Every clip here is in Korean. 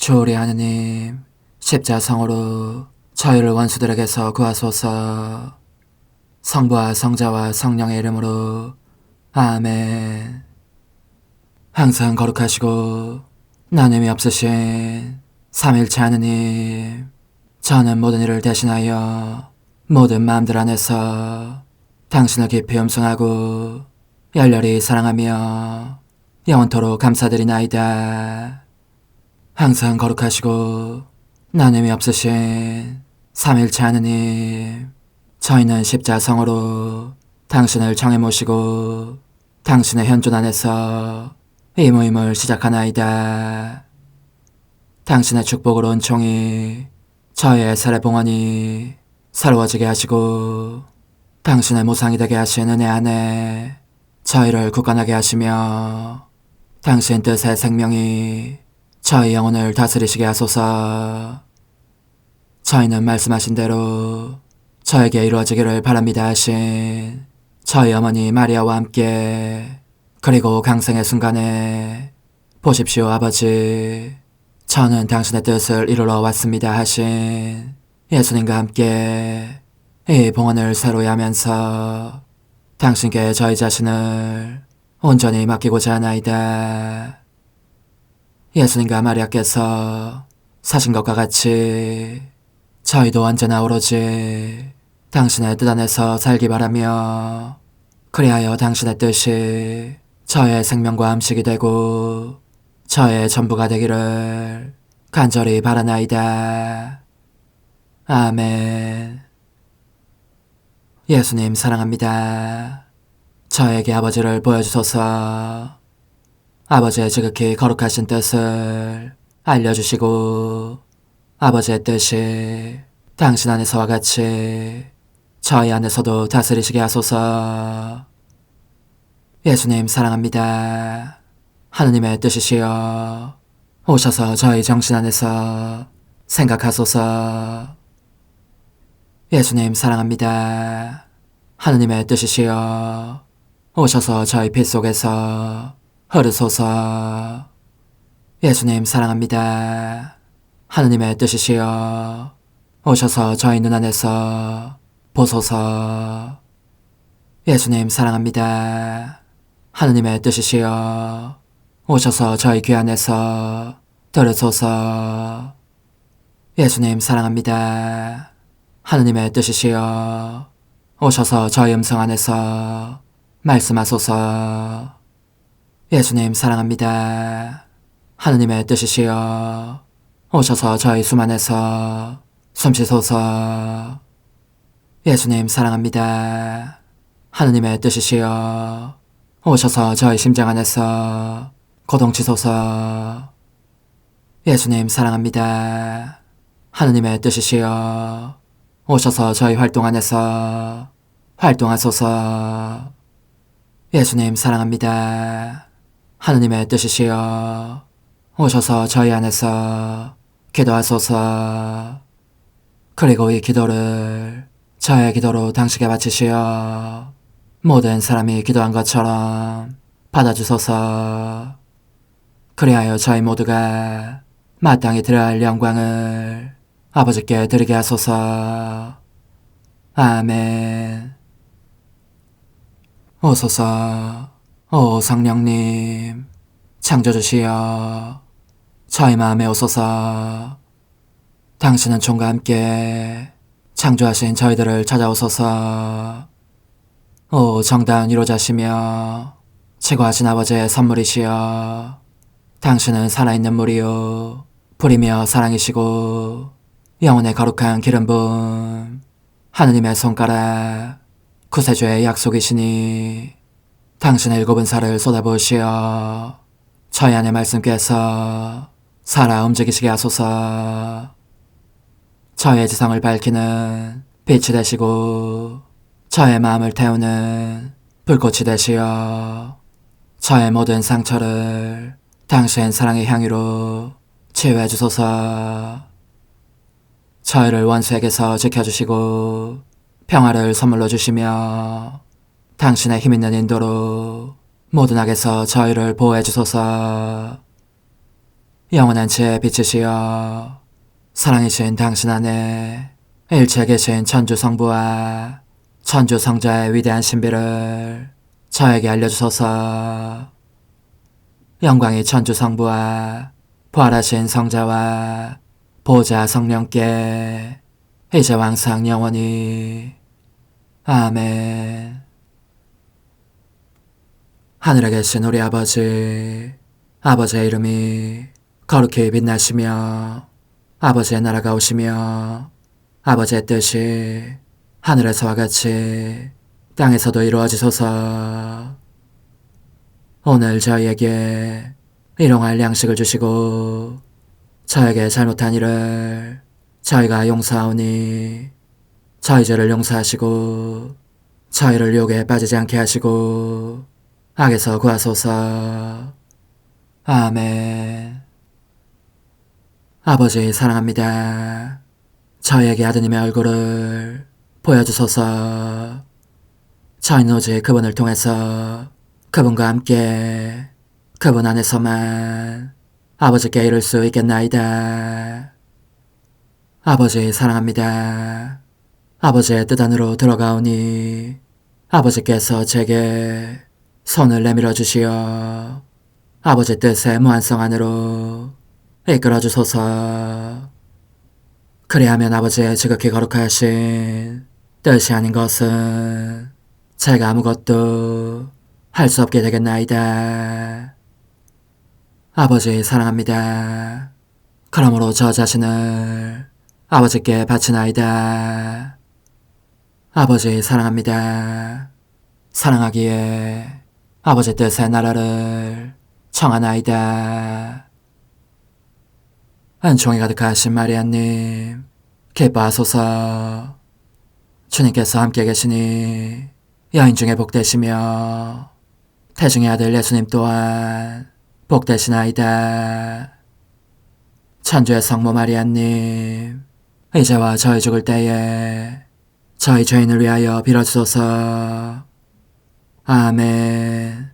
주오리 하느님, 십자성으로 저희를 원수들에게서 구하소서. 성부와 성자와 성령의 이름으로 아멘. 항상 거룩하시고 나눔이 없으신 삼일체 하느님, 저는 모든 일을 대신하여 모든 마음들 안에서 당신을 깊이 음성하고 열렬히 사랑하며 영원토록 감사드리나이다. 항상 거룩하시고 나눔이 없으신 삼일체 하느님, 저희는 십자성으로 당신을 정해 모시고 당신의 현존 안에서 이 모임을 시작하나이다. 당신의 축복으로 은총이 저희의 세례봉헌이 새로워지게 하시고 당신의 모상이 되게 하신 은혜 안에 저희를 굳건하게 하시며 당신 뜻의 생명이 저희 영혼을 다스리시게 하소서. 저희는 말씀하신 대로 저에게 이루어지기를 바랍니다 하신 저희 어머니 마리아와 함께, 그리고 강생의 순간에 보십시오 아버지, 저는 당신의 뜻을 이루러 왔습니다 하신 예수님과 함께 이 봉헌을 새로이 하면서 당신께 저희 자신을 온전히 맡기고자 하나이다. 예수님과 마리아께서 사신 것과 같이 저희도 언제나 오로지 당신의 뜻 안에서 살기 바라며, 그리하여 당신의 뜻이 저의 생명과 음식이 되고 저의 전부가 되기를 간절히 바라나이다. 아멘. 예수님 사랑합니다. 저에게 아버지를 보여주소서. 아버지의 지극히 거룩하신 뜻을 알려주시고 아버지의 뜻이 당신 안에서와 같이 저희 안에서도 다스리시게 하소서. 예수님 사랑합니다. 하느님의 뜻이시여 오셔서 저희 정신 안에서 생각하소서. 예수님 사랑합니다. 하느님의 뜻이시여 오셔서 저희 피 속에서 흐르소서. 예수님 사랑합니다. 하느님의 뜻이시여 오셔서 저희 눈 안에서 보소서. 예수님 사랑합니다. 하느님의 뜻이시여 오셔서 저희 귀 안에서 들으소서. 예수님 사랑합니다. 하느님의 뜻이시여 오셔서 저희 음성 안에서 말씀하소서. 예수님 사랑합니다. 하느님의 뜻이시여 오셔서 저희 숨 안에서 숨쉬소서. 예수님 사랑합니다. 하느님의 뜻이시여 오셔서 저희 심장 안에서 고동치소서. 예수님 사랑합니다. 하느님의 뜻이시여 오셔서 저희 활동 안에서 활동하소서. 예수님 사랑합니다. 하느님의 뜻이시여 오셔서 저희 안에서 기도하소서. 그리고 이 기도를 저의 기도로 당신께 바치시어 모든 사람이 기도한 것처럼 받아주소서. 그리하여 저희 모두가 마땅히 드려야 할 영광을 아버지께 드리게 하소서. 아멘. 오소서. 오 성령님 창조주시여 저희 마음에 오소서. 당신은 총과 함께 창조하신 저희들을 찾아오소서. 오 정다운 위로자시며 최고하신 아버지의 선물이시여 당신은 살아있는 물이요 불이며 사랑이시고 영혼의 거룩한 기름 부음 하느님의 손가락 구세주의 약속이시니 당신의 일곱은 살을 쏟아부으시어 저희 안의 말씀께서 살아 움직이시게 하소서. 저의 지성을 밝히는 빛이 되시고 저의 마음을 태우는 불꽃이 되시어 저의 모든 상처를 당신 사랑의 향유로 치유해 주소서. 저희를 원수에게서 지켜주시고 평화를 선물로 주시며 당신의 힘있는 인도로 모든 악에서 저희를 보호해 주소서. 영원한 제 빛이시여 사랑이신 당신 안에 일체 계신 천주 성부와 천주 성자의 위대한 신비를 저에게 알려주소서. 영광이 천주 성부와 부활하신 성자와 보좌 성령께 이제와 항상 영원히 아멘. 하늘에 계신 우리 아버지, 아버지의 이름이 거룩히 빛나시며 아버지의 나라가 오시며 아버지의 뜻이 하늘에서와 같이 땅에서도 이루어지소서. 오늘 저희에게 일용할 양식을 주시고 저에게 잘못한 일을 저희가 용서하오니 저희 죄를 용서하시고 저희를 유혹에 빠지지 않게 하시고 악에서 구하소서. 아멘. 아버지 사랑합니다. 저희에게 아드님의 얼굴을 보여주소서. 저희는 오직 그분을 통해서 그분과 함께 그분 안에서만 아버지께 이룰 수 있겠나이다. 아버지 사랑합니다. 아버지의 뜻 안으로 들어가오니 아버지께서 제게 손을 내밀어 주시어 아버지 뜻의 무한성 안으로 이끌어 주소서. 그리하면 아버지의 지극히 거룩하신 뜻이 아닌 것은 제가 아무것도 할 수 없게 되겠나이다. 아버지 사랑합니다. 그러므로 저 자신을 아버지께 바치나이다. 아버지 사랑합니다. 사랑하기에 아버지 뜻의 나라를 청하나이다. 은총이 가득하신 마리아님, 기뻐하소서. 주님께서 함께 계시니 여인 중에 복되시며 태중의 아들 예수님 또한 복되시나이다. 천주의 성모 마리아님, 이제와 저희 죽을 때에 저희 죄인을 위하여 빌어주소서. 아멘.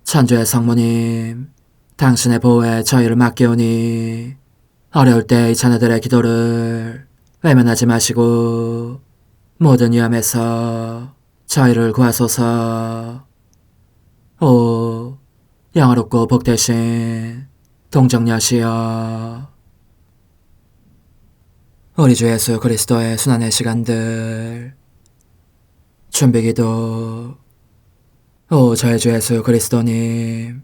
천주의 성모님, 당신의 보호에 저희를 맡기오니 어려울 때 이 자녀들의 기도를 외면하지 마시고 모든 위험에서 저희를 구하소서. 오, 영화롭고 복되신 동정녀시여, 우리 주 예수 그리스도의 순환의 시간들 준비기도. 오 저희 주 예수 그리스도님,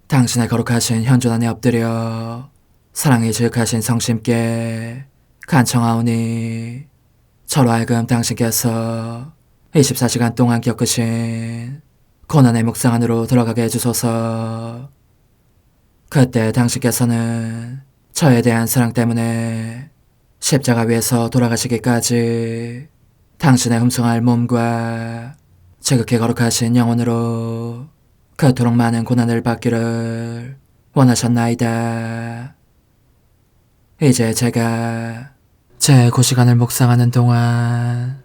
당신의 거룩하신 현존 안에 엎드려 사랑이 지극하신 성심께 간청하오니 저로 하여금 당신께서 24시간 동안 겪으신 고난의 묵상 안으로 들어가게 해주소서. 그때 당신께서는 저에 대한 사랑 때문에 십자가 위에서 돌아가시기까지 당신의 흠숭할 몸과 지극히 거룩하신 영혼으로 그토록 많은 고난을 받기를 원하셨나이다. 이제 제가 제 고시간을 묵상하는 동안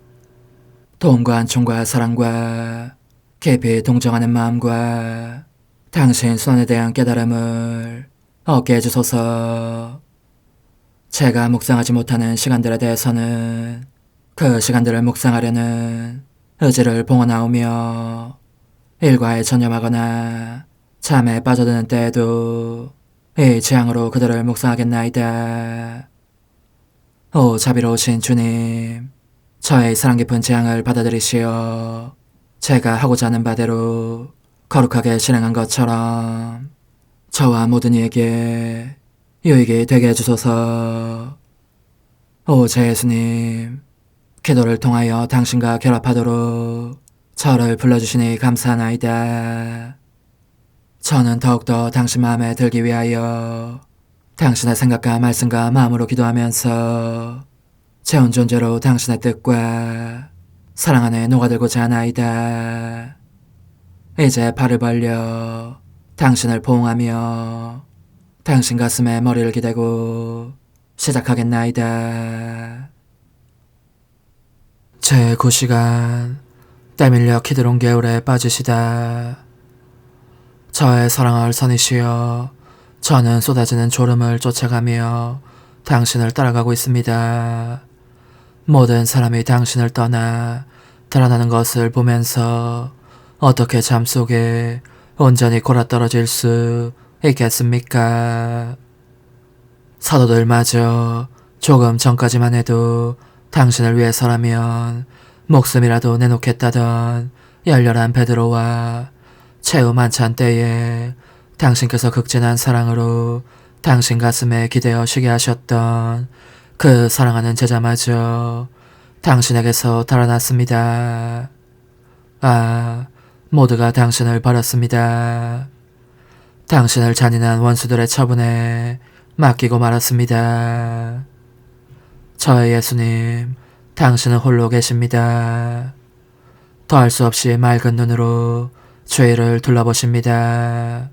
도움과 안총과 사랑과 깊이 동정하는 마음과 당신 손에 대한 깨달음을 얻게 해주소서. 제가 묵상하지 못하는 시간들에 대해서는 그 시간들을 묵상하려는 의지를 봉헌하오며 일과에 전념하거나 잠에 빠져드는 때에도 이 취향으로 그들을 묵상하겠나이다. 오 자비로우신 주님, 저의 사랑 깊은 재앙을 받아들이시어 제가 하고자 하는 바대로 거룩하게 실행한 것처럼 저와 모든 이에게 유익이 되게 해주소서. 오 제 예수님, 기도를 통하여 당신과 결합하도록 저를 불러주시니 감사하나이다. 저는 더욱더 당신 마음에 들기 위하여 당신의 생각과 말씀과 마음으로 기도하면서 제 온 존재로 당신의 뜻과 사랑 안에 녹아들고자 하나이다. 이제 팔을 벌려 당신을 포옹하며 당신 가슴에 머리를 기대고 시작하겠나이다. 제 고시간 때밀려 키드론 개울에 빠지시다. 저의 사랑할 선이시여 저는 쏟아지는 졸음을 쫓아가며 당신을 따라가고 있습니다. 모든 사람이 당신을 떠나 달아나는 것을 보면서 어떻게 잠속에 온전히 골아떨어질 수 있겠습니까? 사도들마저 조금 전까지만 해도 당신을 위해서라면 목숨이라도 내놓겠다던 열렬한 베드로와 최후 만찬 때에 당신께서 극진한 사랑으로 당신 가슴에 기대어 쉬게 하셨던 그 사랑하는 제자마저 당신에게서 달아났습니다. 모두가 당신을 버렸습니다. 당신을 잔인한 원수들의 처분에 맡기고 말았습니다. 저의 예수님, 당신은 홀로 계십니다. 더할 수 없이 맑은 눈으로 주위를 둘러보십니다.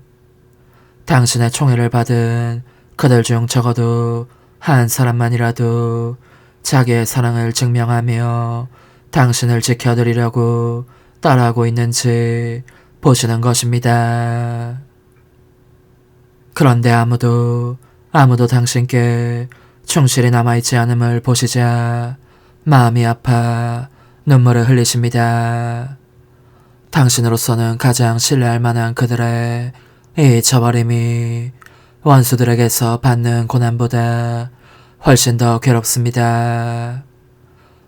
당신의 총애를 받은 그들 중 적어도 한 사람만이라도 자기의 사랑을 증명하며 당신을 지켜드리려고 따라하고 있는지 보시는 것입니다. 그런데 아무도 당신께 충실히 남아있지 않음을 보시자 마음이 아파 눈물을 흘리십니다. 당신으로서는 가장 신뢰할 만한 그들의 이 저버림이 원수들에게서 받는 고난보다 훨씬 더 괴롭습니다.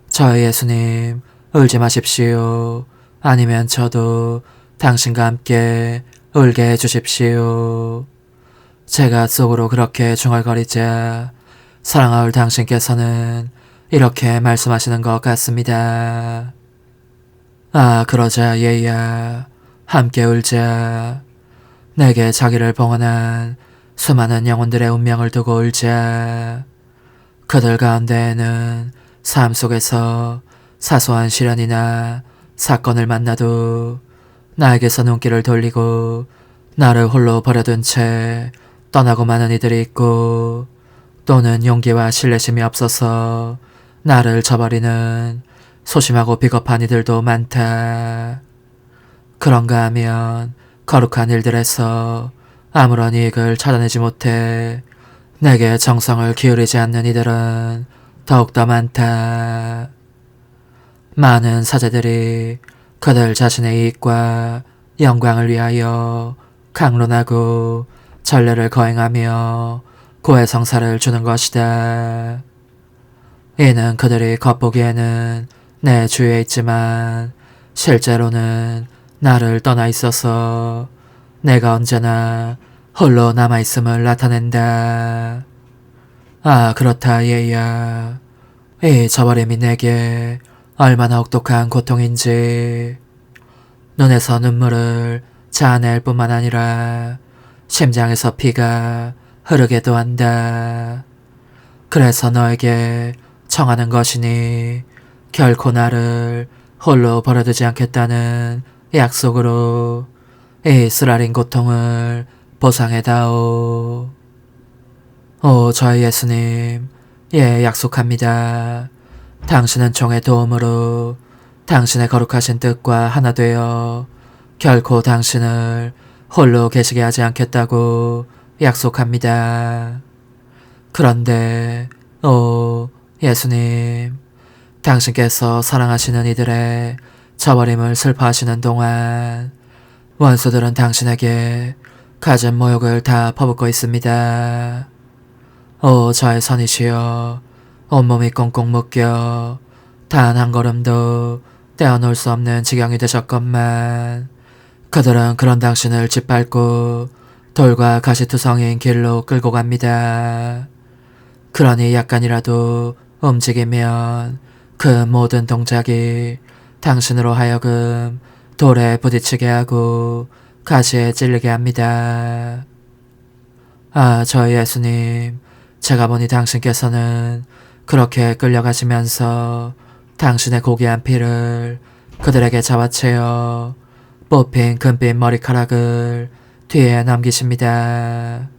저의 예수님, 울지 마십시오. 아니면 저도 당신과 함께 울게 해주십시오. 제가 속으로 그렇게 중얼거리자 사랑하올 당신께서는 이렇게 말씀하시는 것 같습니다. 그러자 얘야, 함께 울자. 내게 자기를 봉헌한 수많은 영혼들의 운명을 두고 울자. 그들 가운데에는 삶 속에서 사소한 시련이나 사건을 만나도 나에게서 눈길을 돌리고 나를 홀로 버려둔 채 떠나고 마는 이들이 있고, 또는 용기와 신뢰심이 없어서 나를 저버리는 소심하고 비겁한 이들도 많다. 그런가 하면 거룩한 일들에서 아무런 이익을 찾아내지 못해 내게 정성을 기울이지 않는 이들은 더욱더 많다. 많은 사제들이 그들 자신의 이익과 영광을 위하여 강론하고 전례를 거행하며 고해성사를 주는 것이다. 이는 그들이 겉보기에는 내 주위에 있지만 실제로는 나를 떠나 있어서 내가 언제나 홀로 남아있음을 나타낸다. 그렇다 얘야. 이 저버림이 내게 얼마나 혹독한 고통인지. 눈에서 눈물을 자아낼 뿐만 아니라 심장에서 피가 흐르게도 한다. 그래서 너에게 청하는 것이니 결코 나를 홀로 버려두지 않겠다는 약속으로 이 쓰라린 고통을 보상해다오. 저의 예수님, 약속합니다. 당신은 종의 도움으로 당신의 거룩하신 뜻과 하나 되어 결코 당신을 홀로 계시게 하지 않겠다고 약속합니다. 그런데 예수님, 당신께서 사랑하시는 이들의 저버림을 슬퍼하시는 동안 원수들은 당신에게 갖은 모욕을 다 퍼붓고 있습니다. 저의 선이시여, 온몸이 꽁꽁 묶여 단 한 걸음도 떼어놓을 수 없는 지경이 되셨건만 그들은 그런 당신을 짓밟고 돌과 가시투성이인 길로 끌고 갑니다. 그러니 약간이라도 움직이면 그 모든 동작이 당신으로 하여금 돌에 부딪히게 하고 가시에 찔리게 합니다. 저희 예수님, 제가 보니 당신께서는 그렇게 끌려가시면서 당신의 고귀한 피를 그들에게 잡아채어 뽑힌 금빛 머리카락을 뒤에 남기십니다.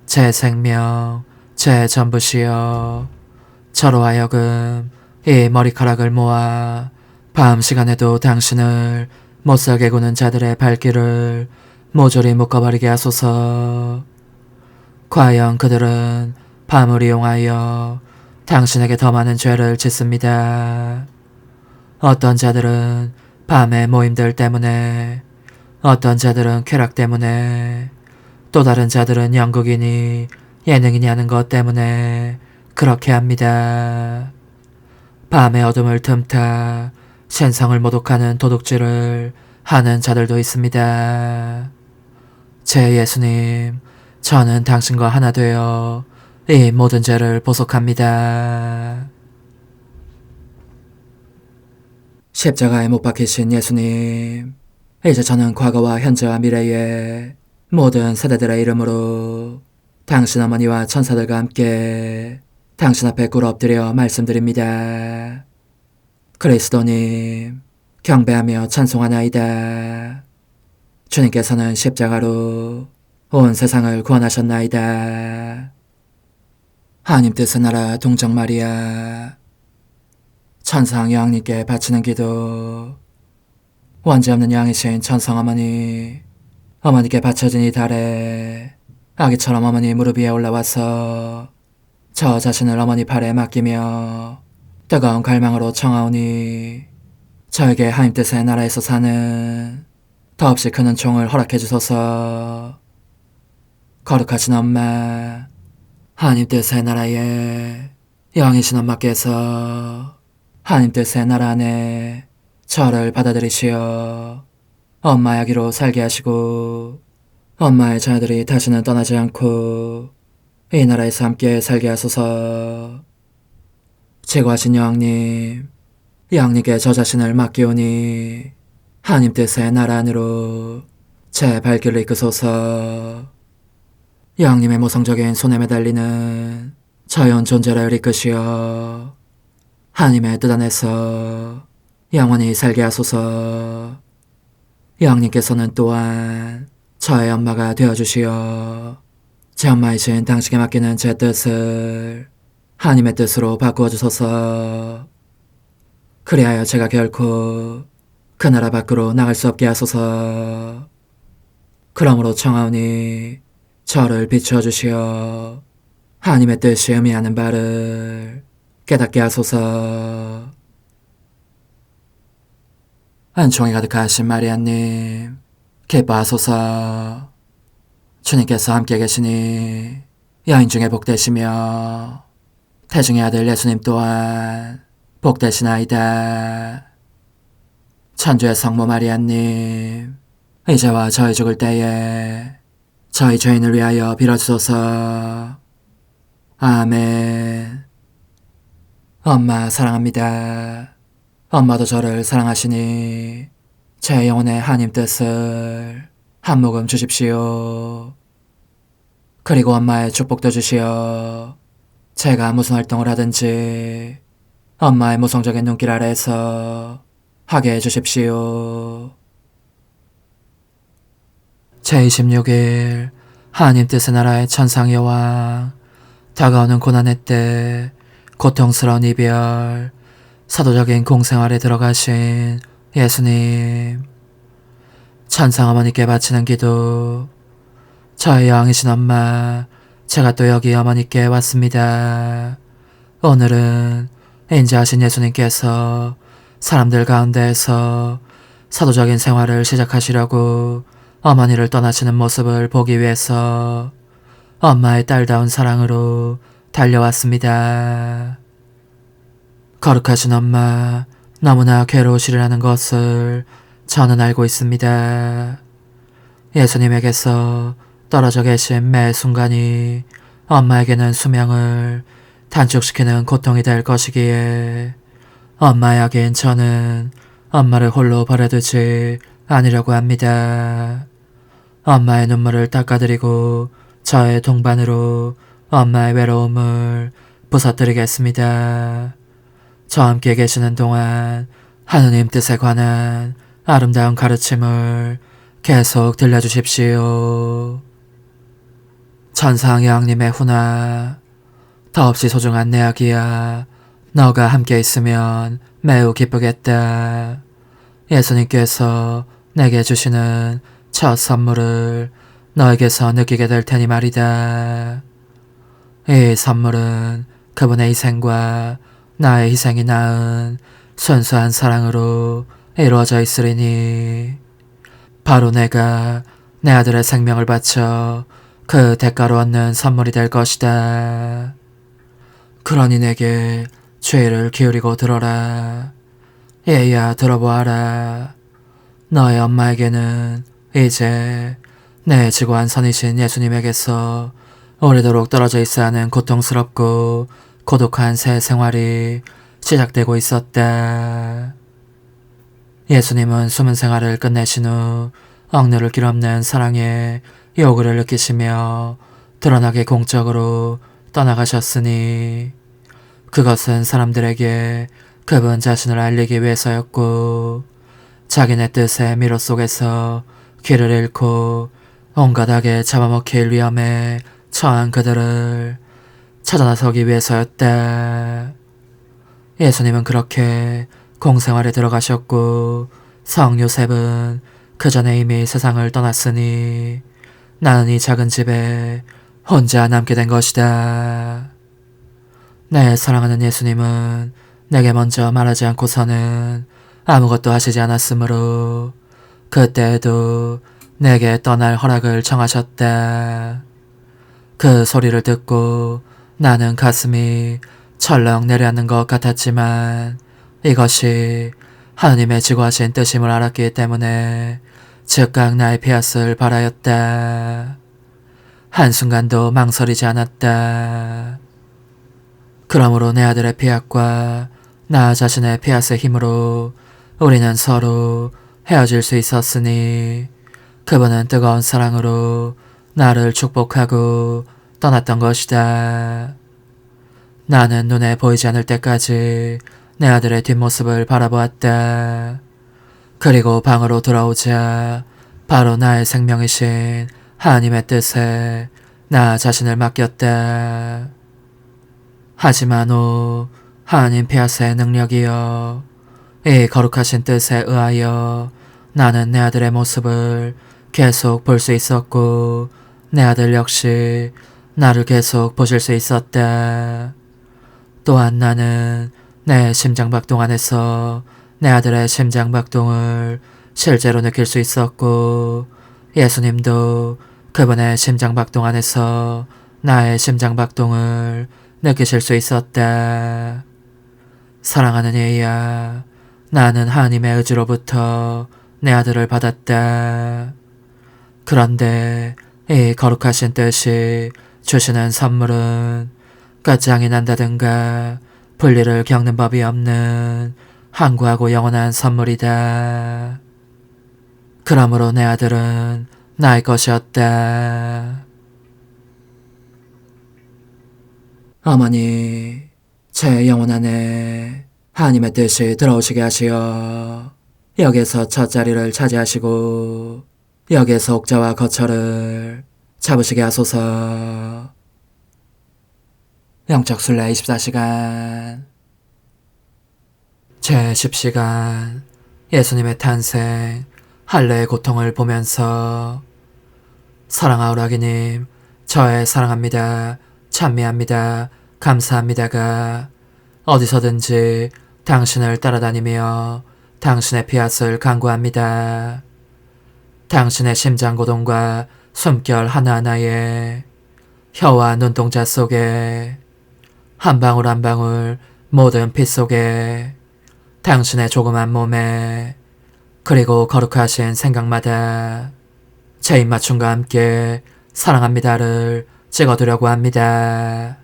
제 생명, 제 전부시여, 저로 하여금 이 머리카락을 모아 밤 시간에도 당신을 못살게 구는 자들의 발길을 모조리 묶어버리게 하소서. 과연 그들은 밤을 이용하여 당신에게 더 많은 죄를 짓습니다. 어떤 자들은 밤의 모임들 때문에, 어떤 자들은 쾌락 때문에, 또 다른 자들은 연극이니 예능이니 하는 것 때문에 그렇게 합니다. 밤의 어둠을 틈타 신성을 모독하는 도둑질을 하는 자들도 있습니다. 제 예수님, 저는 당신과 하나 되어 이 모든 죄를 보속합니다. 십자가에 못 박히신 예수님, 이제 저는 과거와 현재와 미래의 모든 세대들의 이름으로 당신 어머니와 천사들과 함께 당신 앞에 꿇어 엎드려 말씀드립니다. 그리스도님, 경배하며 찬송하나이다. 주님께서는 십자가로 온 세상을 구원하셨나이다. 하나님 뜻의 나라 동정 마리아, 천상 여왕님께 바치는 기도. 원죄 없는 양이신 천상 어머니, 어머니께 바쳐진 이 달에 아기처럼 어머니 무릎 위에 올라와서 저 자신을 어머니 팔에 맡기며 뜨거운 갈망으로 청하오니 저에게 하나님 뜻의 나라에서 사는 더없이 큰 은총을 허락해 주소서. 거룩하신 엄마, 하나님 뜻의 나라에 영이신 엄마께서 하나님 뜻의 나라 안에 저를 받아들이시어 엄마의 아기로 살게 하시고 엄마의 자녀들이 다시는 떠나지 않고 이 나라에서 함께 살게 하소서. 제거하신 여왕님, 여왕님께 저 자신을 맡기오니 하나님 뜻의 나라 안으로 제 발길을 이끄소서. 여왕님의 모성적인 손에 매달리는 자연 존재를 이끄시어 하나님의 뜻 안에서 영원히 살게 하소서. 여왕님께서는 또한 저의 엄마가 되어주시어 제 엄마이신 당신께 맡기는 제 뜻을 하나님의 뜻으로 바꾸어 주소서. 그리하여 제가 결코 그 나라 밖으로 나갈 수 없게 하소서. 그러므로 청하오니 저를 비추어 주시어 하나님의 뜻이 의미하는 바를 깨닫게 하소서. 은총이 가득하신 마리아님, 기뻐하소서. 주님께서 함께 계시니 여인 중에 복되시며 태중의 아들 예수님 또한 복되시나이다. 천주의 성모 마리아님, 이제와 저희 죽을 때에 저희 죄인을 위하여 빌어주소서. 아멘. 엄마 사랑합니다. 엄마도 저를 사랑하시니 제 영혼의 하나님 뜻을 한 모금 주십시오. 그리고 엄마의 축복도 주시어 제가 무슨 활동을 하든지 엄마의 모성적인 눈길 아래에서 하게 해주십시오. 제26일 하나님 뜻의 나라의 천상 여왕, 다가오는 고난의 때 고통스러운 이별, 사도적인 공생활에 들어가신 예수님, 천상 어머니께 바치는 기도. 저의 여왕이신 엄마, 제가 또 여기 어머니께 왔습니다. 오늘은 인자하신 예수님께서 사람들 가운데에서 사도적인 생활을 시작하시려고 어머니를 떠나시는 모습을 보기 위해서 엄마의 딸다운 사랑으로 달려왔습니다. 거룩하신 엄마, 너무나 괴로우시리라는 것을 저는 알고 있습니다. 예수님에게서 떨어져 계신 매 순간이 엄마에게는 수명을 단축시키는 고통이 될 것이기에 엄마의 아기인 저는 엄마를 홀로 버려두지 않으려고 합니다. 엄마의 눈물을 닦아드리고 저의 동반으로 엄마의 외로움을 부서뜨리겠습니다. 저와 함께 계시는 동안 하느님 뜻에 관한 아름다운 가르침을 계속 들려주십시오. 천상 여왕님의 훈아, 더없이 소중한 내 아기야, 너가 함께 있으면 매우 기쁘겠다. 예수님께서 내게 주시는 첫 선물을 너에게서 느끼게 될 테니 말이다. 이 선물은 그분의 희생과 나의 희생이 낳은 순수한 사랑으로 이루어져 있으리니 바로 내가 내 아들의 생명을 바쳐 그 대가로 얻는 선물이 될 것이다. 그러니 내게 죄를 기울이고 들어라. 얘야 들어보아라. 너의 엄마에게는 이제 내 지고한 선이신 예수님에게서 오래도록 떨어져 있어야 하는 고통스럽고 고독한 새 생활이 시작되고 있었다. 예수님은 숨은 생활을 끝내신 후 억누를 길 없는 사랑의 요구를 느끼시며 드러나게 공적으로 떠나가셨으니 그것은 사람들에게 그분 자신을 알리기 위해서였고 자기네 뜻의 미로 속에서 길을 잃고 온갖 악에 잡아먹힐 위험에 처한 그들을 찾아 나서기 위해서였다. 예수님은 그렇게 공생활에 들어가셨고 성 요셉은 그 전에 이미 세상을 떠났으니 나는 이 작은 집에 혼자 남게 된 것이다. 내 사랑하는 예수님은 내게 먼저 말하지 않고서는 아무것도 하시지 않았으므로 그때에도 내게 떠날 허락을 청하셨다. 그 소리를 듣고 나는 가슴이 철렁 내려앉는 것 같았지만 이것이 하느님의 지고하신 뜻임을 알았기 때문에 즉각 나의 피앗을 바라였다. 한순간도 망설이지 않았다. 그러므로 내 아들의 피앗과 나 자신의 피앗의 힘으로 우리는 서로 헤어질 수 있었으니 그분은 뜨거운 사랑으로 나를 축복하고 떠났던 것이다. 나는 눈에 보이지 않을 때까지 내 아들의 뒷모습을 바라보았다. 그리고 방으로 돌아오자 바로 나의 생명이신 하나님의 뜻에 나 자신을 맡겼다. 하지만 오 하나님 피앗의 능력이여 이 거룩하신 뜻에 의하여 나는 내 아들의 모습을 계속 볼 수 있었고 내 아들 역시 나를 계속 보실 수 있었다. 또한 나는 내 심장박동 안에서 내 아들의 심장박동을 실제로 느낄 수 있었고 예수님도 그분의 심장박동 안에서 나의 심장박동을 느끼실 수 있었다. 사랑하는 얘야, 나는 하나님의 의지로부터 내 아들을 받았다. 그런데 이 거룩하신 뜻이 주시는 선물은 끝장이 난다든가 분리를 겪는 법이 없는 한구하고 영원한 선물이다. 그러므로 내 아들은 나의 것이었다. 어머니, 제 영혼 안에 하나님의 뜻이 들어오시게 하시어 여기에서 첫 자리를 차지하시고 여기에서 옥자와 거처를 잡으시게 하소서. 영적 순례 24시간 제10시간 예수님의 탄생 할례의 고통을 보면서 사랑하오라기님, 저의 사랑합니다, 찬미합니다, 감사합니다가 어디서든지 당신을 따라다니며 당신의 피앗을 간구합니다. 당신의 심장고동과 숨결 하나하나에 혀와 눈동자 속에 한 방울 한 방울 모든 피 속에 당신의 조그만 몸에 그리고 거룩하신 생각마다 제 입맞춤과 함께 사랑합니다를 찍어두려고 합니다.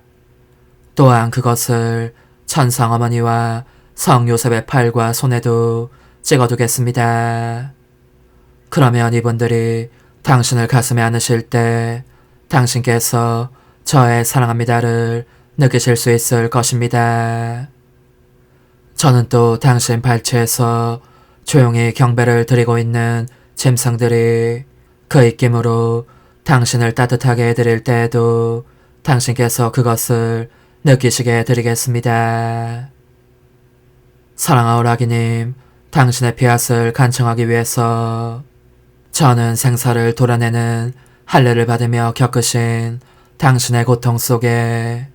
또한 그것을 천상 어머니와 성 요셉의 팔과 손에도 찍어두겠습니다. 그러면 이분들이 당신을 가슴에 안으실 때 당신께서 저의 사랑합니다를 느끼실 수 있을 것입니다. 저는 또 당신 발치에서 조용히 경배를 드리고 있는 짐승들이 그 입김으로 당신을 따뜻하게 해드릴 때에도 당신께서 그것을 느끼시게 해드리겠습니다. 사랑하오라기님, 당신의 피앗을 간청하기 위해서 저는 생사를 도려내는 할례를 받으며 겪으신 당신의 고통 속에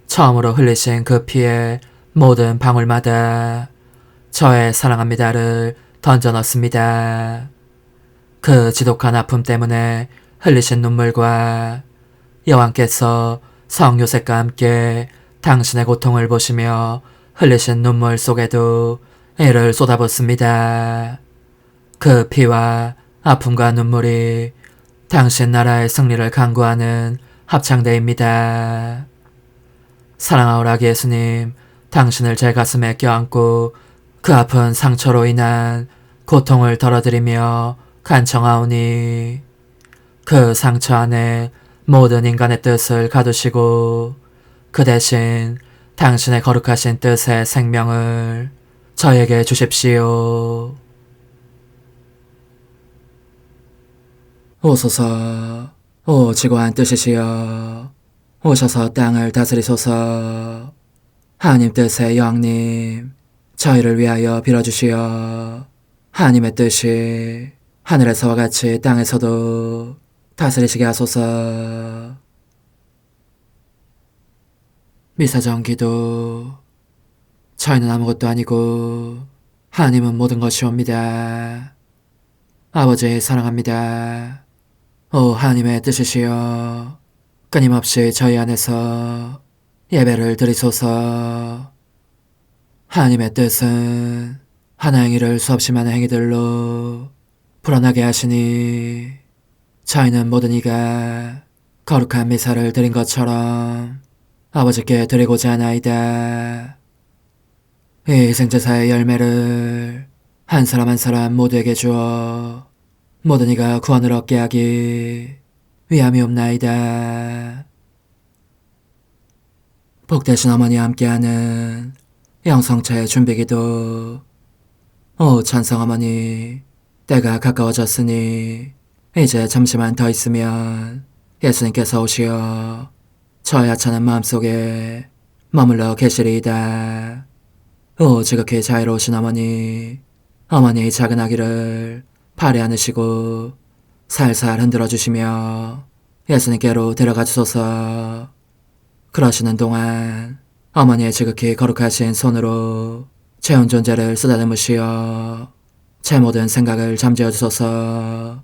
처음으로 흘리신 그 피의 모든 방울마다 저의 사랑합니다를 던져 넣습니다. 그 지독한 아픔 때문에 흘리신 눈물과 여왕께서 성 요셉과 함께 당신의 고통을 보시며 흘리신 눈물 속에도 애를 쏟아붓습니다. 그 피와 아픔과 눈물이 당신 나라의 승리를 간구하는 합창대입니다. 사랑하오라기 예수님, 당신을 제 가슴에 껴안고 그 아픈 상처로 인한 고통을 덜어드리며 간청하오니 그 상처 안에 모든 인간의 뜻을 가두시고 그 대신 당신의 거룩하신 뜻의 생명을 저에게 주십시오. 오소서, 오 지고한 뜻이시여, 오셔서 땅을 다스리소서. 하나님 뜻의 여왕님, 저희를 위하여 빌어주시어 하나님의 뜻이 하늘에서와 같이 땅에서도 다스리시게 하소서. 미사정 기도. 저희는 아무것도 아니고 하나님은 모든 것이옵니다. 아버지 사랑합니다. 오 하나님의 뜻이시여, 끊임없이 저희 안에서 예배를 드리소서. 하나님의 뜻은 하나의 일을 수없이 많은 행위들로 불어나게 하시니 저희는 모든 이가 거룩한 미사를 드린 것처럼 아버지께 드리고자 하나이다. 이 희생제사의 열매를 한 사람 한 사람 모두에게 주어 모든 이가 구원을 얻게 하기 위함이옵나이다. 복되신 어머니와 함께하는 영성차의 준비기도. 오 찬성 어머니, 때가 가까워졌으니 이제 잠시만 더 있으면 예수님께서 오시어 저의 하찮은 마음속에 머물러 계시리이다. 오 지극히 자유로우신 어머니, 어머니의 작은 아기를 팔에 안으시고 살살 흔들어 주시며 예수님께로 데려가 주소서. 그러시는 동안 어머니의 지극히 거룩하신 손으로 제 온 존재를 쓰다듬으시어 제 모든 생각을 잠재워 주소서.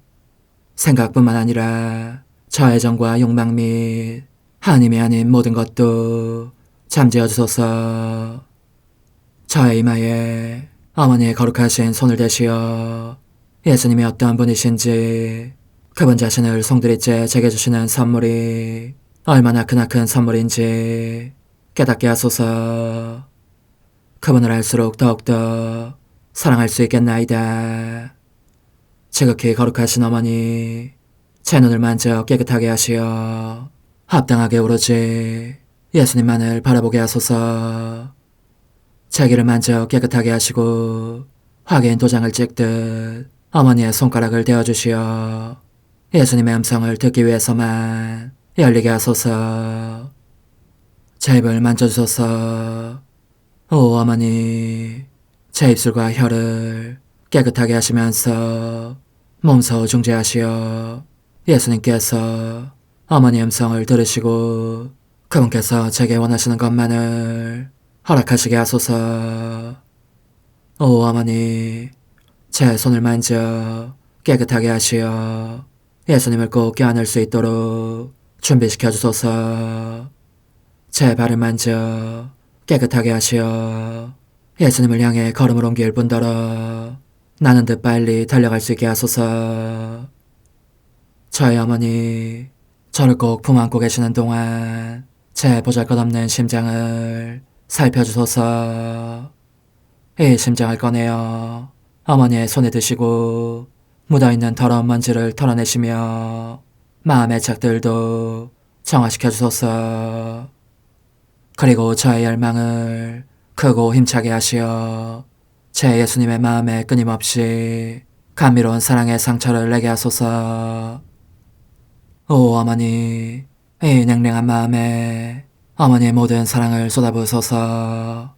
생각뿐만 아니라 저의 정과 욕망 및 하나님이 아닌 모든 것도 잠재워 주소서. 저의 이마에 어머니의 거룩하신 손을 대시어 예수님이 어떤 분이신지, 그분 자신을 송두리째 제게 주시는 선물이 얼마나 크나큰 선물인지 깨닫게 하소서. 그분을 알수록 더욱더 사랑할 수 있겠나이다. 지극히 거룩하신 어머니, 제 눈을 만져 깨끗하게 하시어 합당하게 오로지 예수님만을 바라보게 하소서. 제 귀를 만져 깨끗하게 하시고 확인 도장을 찍듯 어머니의 손가락을 대어주시어 예수님의 음성을 듣기 위해서만 열리게 하소서. 제 입을 만져주소서. 오 어머니, 제 입술과 혀를 깨끗하게 하시면서 몸소 중재하시어 예수님께서 어머니의 음성을 들으시고 그분께서 제게 원하시는 것만을 허락하시게 하소서. 오 어머니, 제 손을 만져 깨끗하게 하시어 예수님을 꼭 껴안을 수 있도록 준비시켜 주소서. 제 발을 만져 깨끗하게 하시어 예수님을 향해 걸음을 옮길 뿐더러 나는 듯 빨리 달려갈 수 있게 하소서. 저희 어머니, 저를 꼭 품 안고 계시는 동안 제 보잘것없는 심장을 살펴주소서. 이 심장을 꺼내어 어머니의 손에 드시고 묻어있는 더러운 먼지를 털어내시며 마음의 착들도 정화시켜 주소서. 그리고 저의 열망을 크고 힘차게 하시어 제 예수님의 마음에 끊임없이 감미로운 사랑의 상처를 내게 하소서. 오 어머니, 이 냉랭한 마음에 어머니의 모든 사랑을 쏟아부으소서.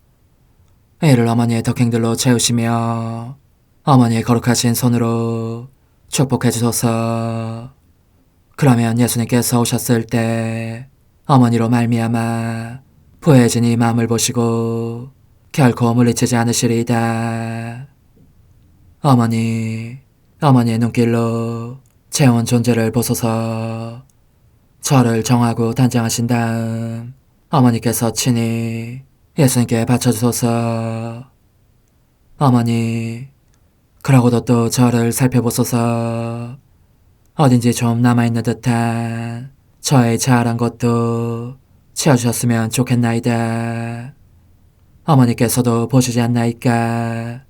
이를 어머니의 덕행들로 채우시며 어머니의 거룩하신 손으로 축복해 주소서. 그러면 예수님께서 오셨을 때 어머니로 말미암아 부해진 이 마음을 보시고 결코 물리치지 않으시리이다. 어머니의 눈길로 제 온 존재를 보소서. 저를 정하고 단장하신 다음 어머니께서 친히 예수님께 바쳐주소서. 어머니, 그러고도 또 저를 살펴보소서. 어딘지 좀 남아있는 듯한 저의 자아란 것도 채워주셨으면 좋겠나이다. 어머니께서도 보시지 않나이까?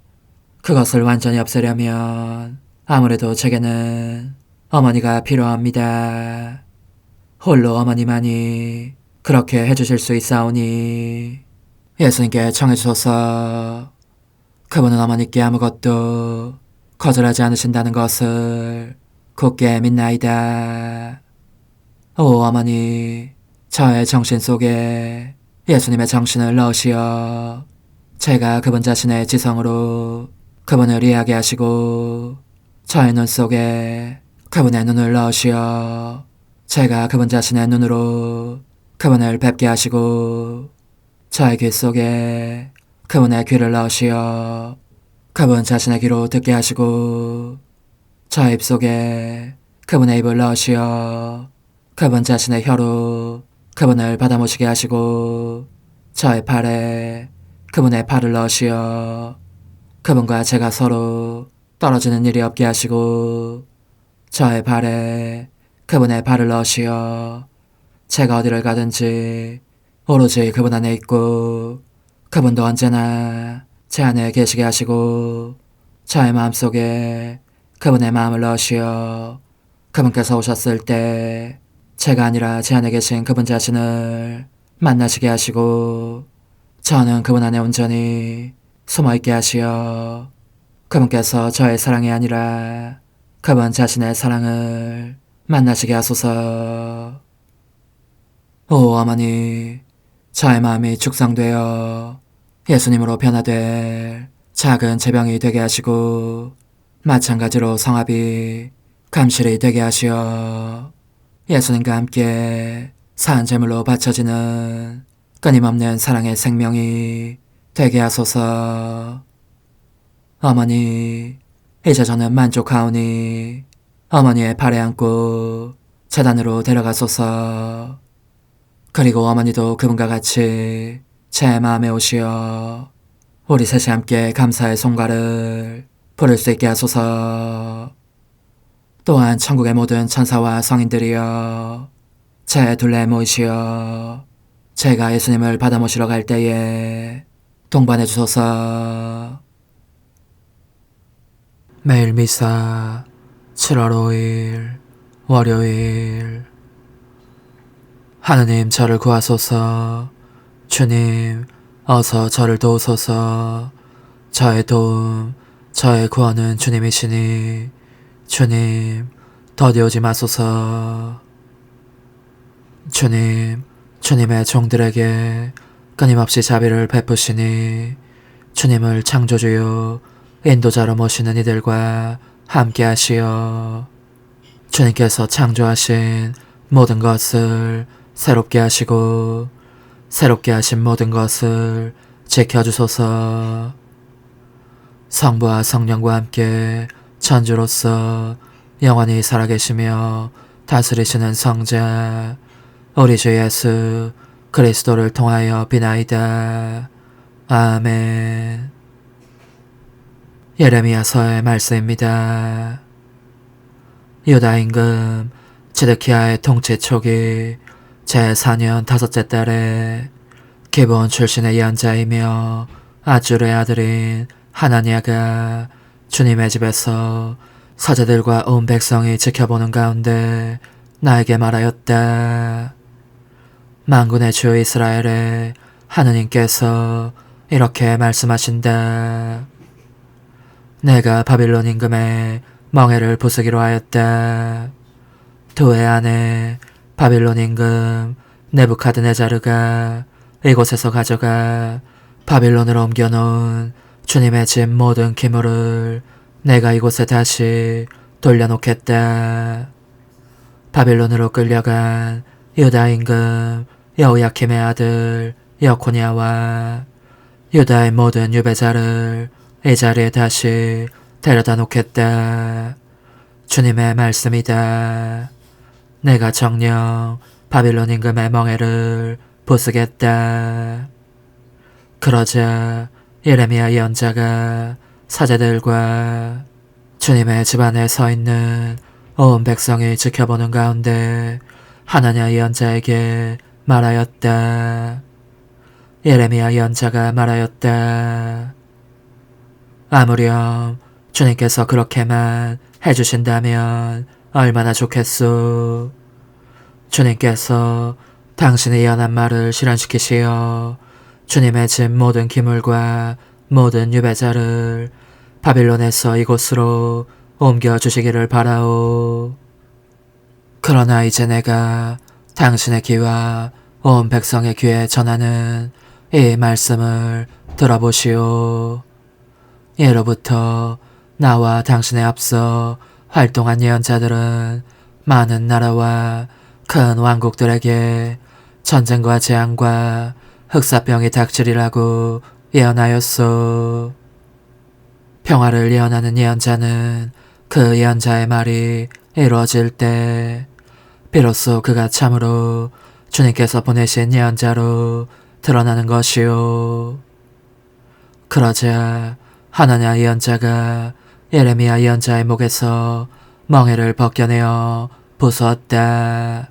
그것을 완전히 없애려면 아무래도 제게는 어머니가 필요합니다. 홀로 어머니만이 그렇게 해주실 수 있사오니 예수님께 청해주소서. 그분은 어머니께 아무것도 거절하지 않으신다는 것을 굳게 믿나이다. 오 어머니, 저의 정신 속에 예수님의 정신을 넣으시어 제가 그분 자신의 지성으로 그분을 이해하게 하시고 저의 눈 속에 그분의 눈을 넣으시어 제가 그분 자신의 눈으로 그분을 뵙게 하시고 저의 귀 속에 그분의 귀를 넣으시어 그분 자신의 귀로 듣게 하시고 저의 입 속에 그분의 입을 넣으시어 그분 자신의 혀로 그분을 받아모시게 하시고 저의 팔에 그분의 팔을 넣으시어 그분과 제가 서로 떨어지는 일이 없게 하시고 저의 발에 그분의 발을 넣으시어 제가 어디를 가든지 오로지 그분 안에 있고 그분도 언제나 제 안에 계시게 하시고 저의 마음속에 그분의 마음을 넣으시어 그분께서 오셨을 때 제가 아니라 제 안에 계신 그분 자신을 만나시게 하시고 저는 그분 안에 온전히 숨어있게 하시어 그분께서 저의 사랑이 아니라 그분 자신의 사랑을 만나시게 하소서. 오 어머니, 저의 마음이 축성되어 예수님으로 변화될 작은 제병이 되게 하시고 마찬가지로 성합이 감실이 되게 하시어 예수님과 함께 산 제물로 바쳐지는 끊임없는 사랑의 생명이 되게 하소서. 어머니, 이제 저는 만족하오니 어머니의 발에 안고 제단으로 데려가소서. 그리고 어머니도 그분과 같이 제 마음에 오시어 우리 셋이 함께 감사의 송가를 부를 수 있게 하소서. 또한 천국의 모든 천사와 성인들이여 제 둘레에 모이시어 제가 예수님을 받아 모시러 갈 때에 동반해 주소서. 매일 미사 7월 5일 월요일. 하느님 저를 구하소서. 주님 어서 저를 도우소서. 저의 도움, 저의 구원은 주님이시니 주님 더디 오지 마소서. 주님, 주님의 종들에게 끊임없이 자비를 베푸시니 주님을 창조주요 인도자로 모시는 이들과 함께 하시어 주님께서 창조하신 모든 것을 새롭게 하시고 새롭게 하신 모든 것을 지켜주소서. 성부와 성령과 함께 천주로서 영원히 살아계시며 다스리시는 성자 우리 주 예수 그리스도를 통하여 비나이다. 아멘. 예레미야서의 말씀입니다. 유다 임금 지드키야의 통치 초기 제4년 5째 달에 기브온 출신의 예언자이며 아줄의 아들인 하나니아가 주님의 집에서 사제들과 온 백성이 지켜보는 가운데 나에게 말하였다. 만군의 주 이스라엘의 하느님께서 이렇게 말씀하신다. 내가 바빌론 임금의 멍에를 부수기로 하였다. 2해 안에 바빌론 임금 네부카드네자르가 이곳에서 가져가 바빌론으로 옮겨놓은 주님의 집 모든 기물을 내가 이곳에 다시 돌려놓겠다. 바빌론으로 끌려간 유다 임금 여호야킴의 아들 여코냐와 유다의 모든 유배자를 이 자리에 다시 데려다 놓겠다. 주님의 말씀이다. 내가 정녕 바빌론 임금의 멍에를 부수겠다. 그러자 예레미야 예언자가 사제들과 주님의 집안에 서 있는 온 백성이 지켜보는 가운데 하나냐 예언자에게 말하였다. 예레미야 예언자가 말하였다. 아무렴 주님께서 그렇게만 해주신다면 얼마나 좋겠소. 주님께서 당신의 예언한 말을 실현시키시어 주님의 집 모든 기물과 모든 유배자를 바빌론에서 이곳으로 옮겨주시기를 바라오. 그러나 이제 내가 당신의 귀와 온 백성의 귀에 전하는 이 말씀을 들어보시오. 예로부터 나와 당신에 앞서 활동한 예언자들은 많은 나라와 큰 왕국들에게 전쟁과 재앙과 흑사병이 닥치리라고 예언하였소. 평화를 예언하는 예언자는 그 예언자의 말이 이루어질 때 비로소 그가 참으로 주님께서 보내신 예언자로 드러나는 것이요. 그러자 하나냐 예언자가 예레미야 예언자의 목에서 멍에를 벗겨내어 부수었다.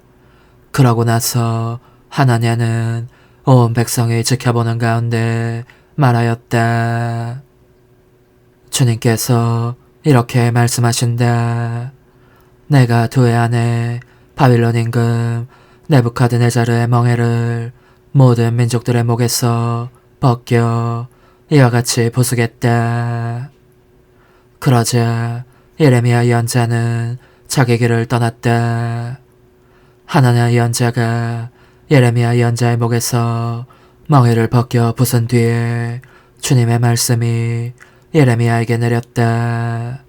그러고 나서 하나냐는 온 백성이 지켜보는 가운데 말하였다. 주님께서 이렇게 말씀하신다. 내가 두 해 안에 바빌론 임금 네부카드네자르의 멍에를 모든 민족들의 목에서 벗겨 이와 같이 부수겠다. 그러자 예레미야 예언자는 자기 길을 떠났다. 하나냐 예언자가 예레미야 예언자의 목에서 멍에를 벗겨 부순 뒤에 주님의 말씀이 예레미야에게 내렸다.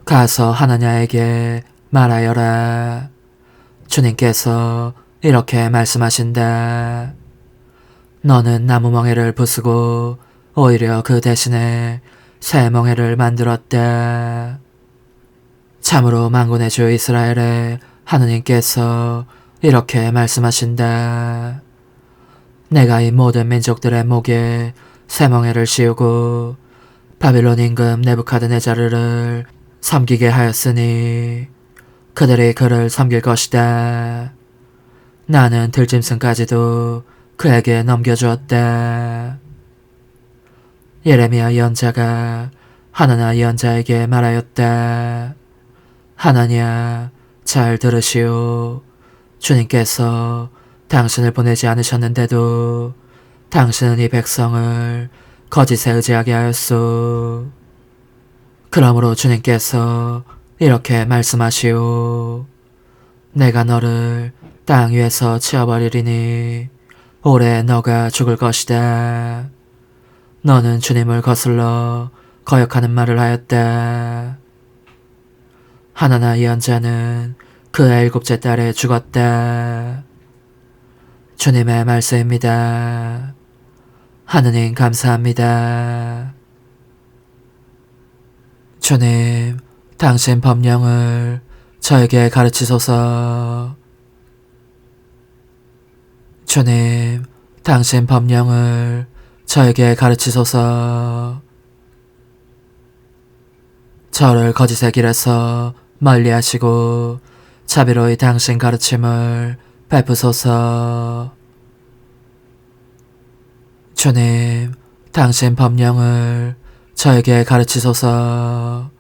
가서 하나냐에게 말하여라. 주님께서 이렇게 말씀하신다. 너는 나무 멍에를 부수고 오히려 그 대신에 새 멍에를 만들었다. 참으로 만군의 주 이스라엘의 하느님께서 이렇게 말씀하신다. 내가 이 모든 민족들의 목에 새 멍에를 씌우고 바빌론 임금 네부카드네자르를 섬기게 하였으니 그들이 그를 섬길 것이다. 나는 들짐승까지도 그에게 넘겨주었다. 예레미야 예언자가 하나냐 예언자에게 말하였다. 하나냐, 잘 들으시오. 주님께서 당신을 보내지 않으셨는데도 당신은 이 백성을 거짓에 의지하게 하였소. 그러므로 주님께서 이렇게 말씀하시오. 내가 너를 땅 위에서 치워버리리니 올해 너가 죽을 것이다. 너는 주님을 거슬러 거역하는 말을 하였다. 하나냐 예언자는 그의 7째 달에 죽었다. 주님의 말씀입니다. 하느님 감사합니다. 주님, 당신 법령을 저에게 가르치소서. 주님, 당신 법령을 저에게 가르치소서. 저를 거짓의 길에서 멀리하시고 자비로이 당신 가르침을 베푸소서. 주님, 당신 법령을 저에게 가르치소서.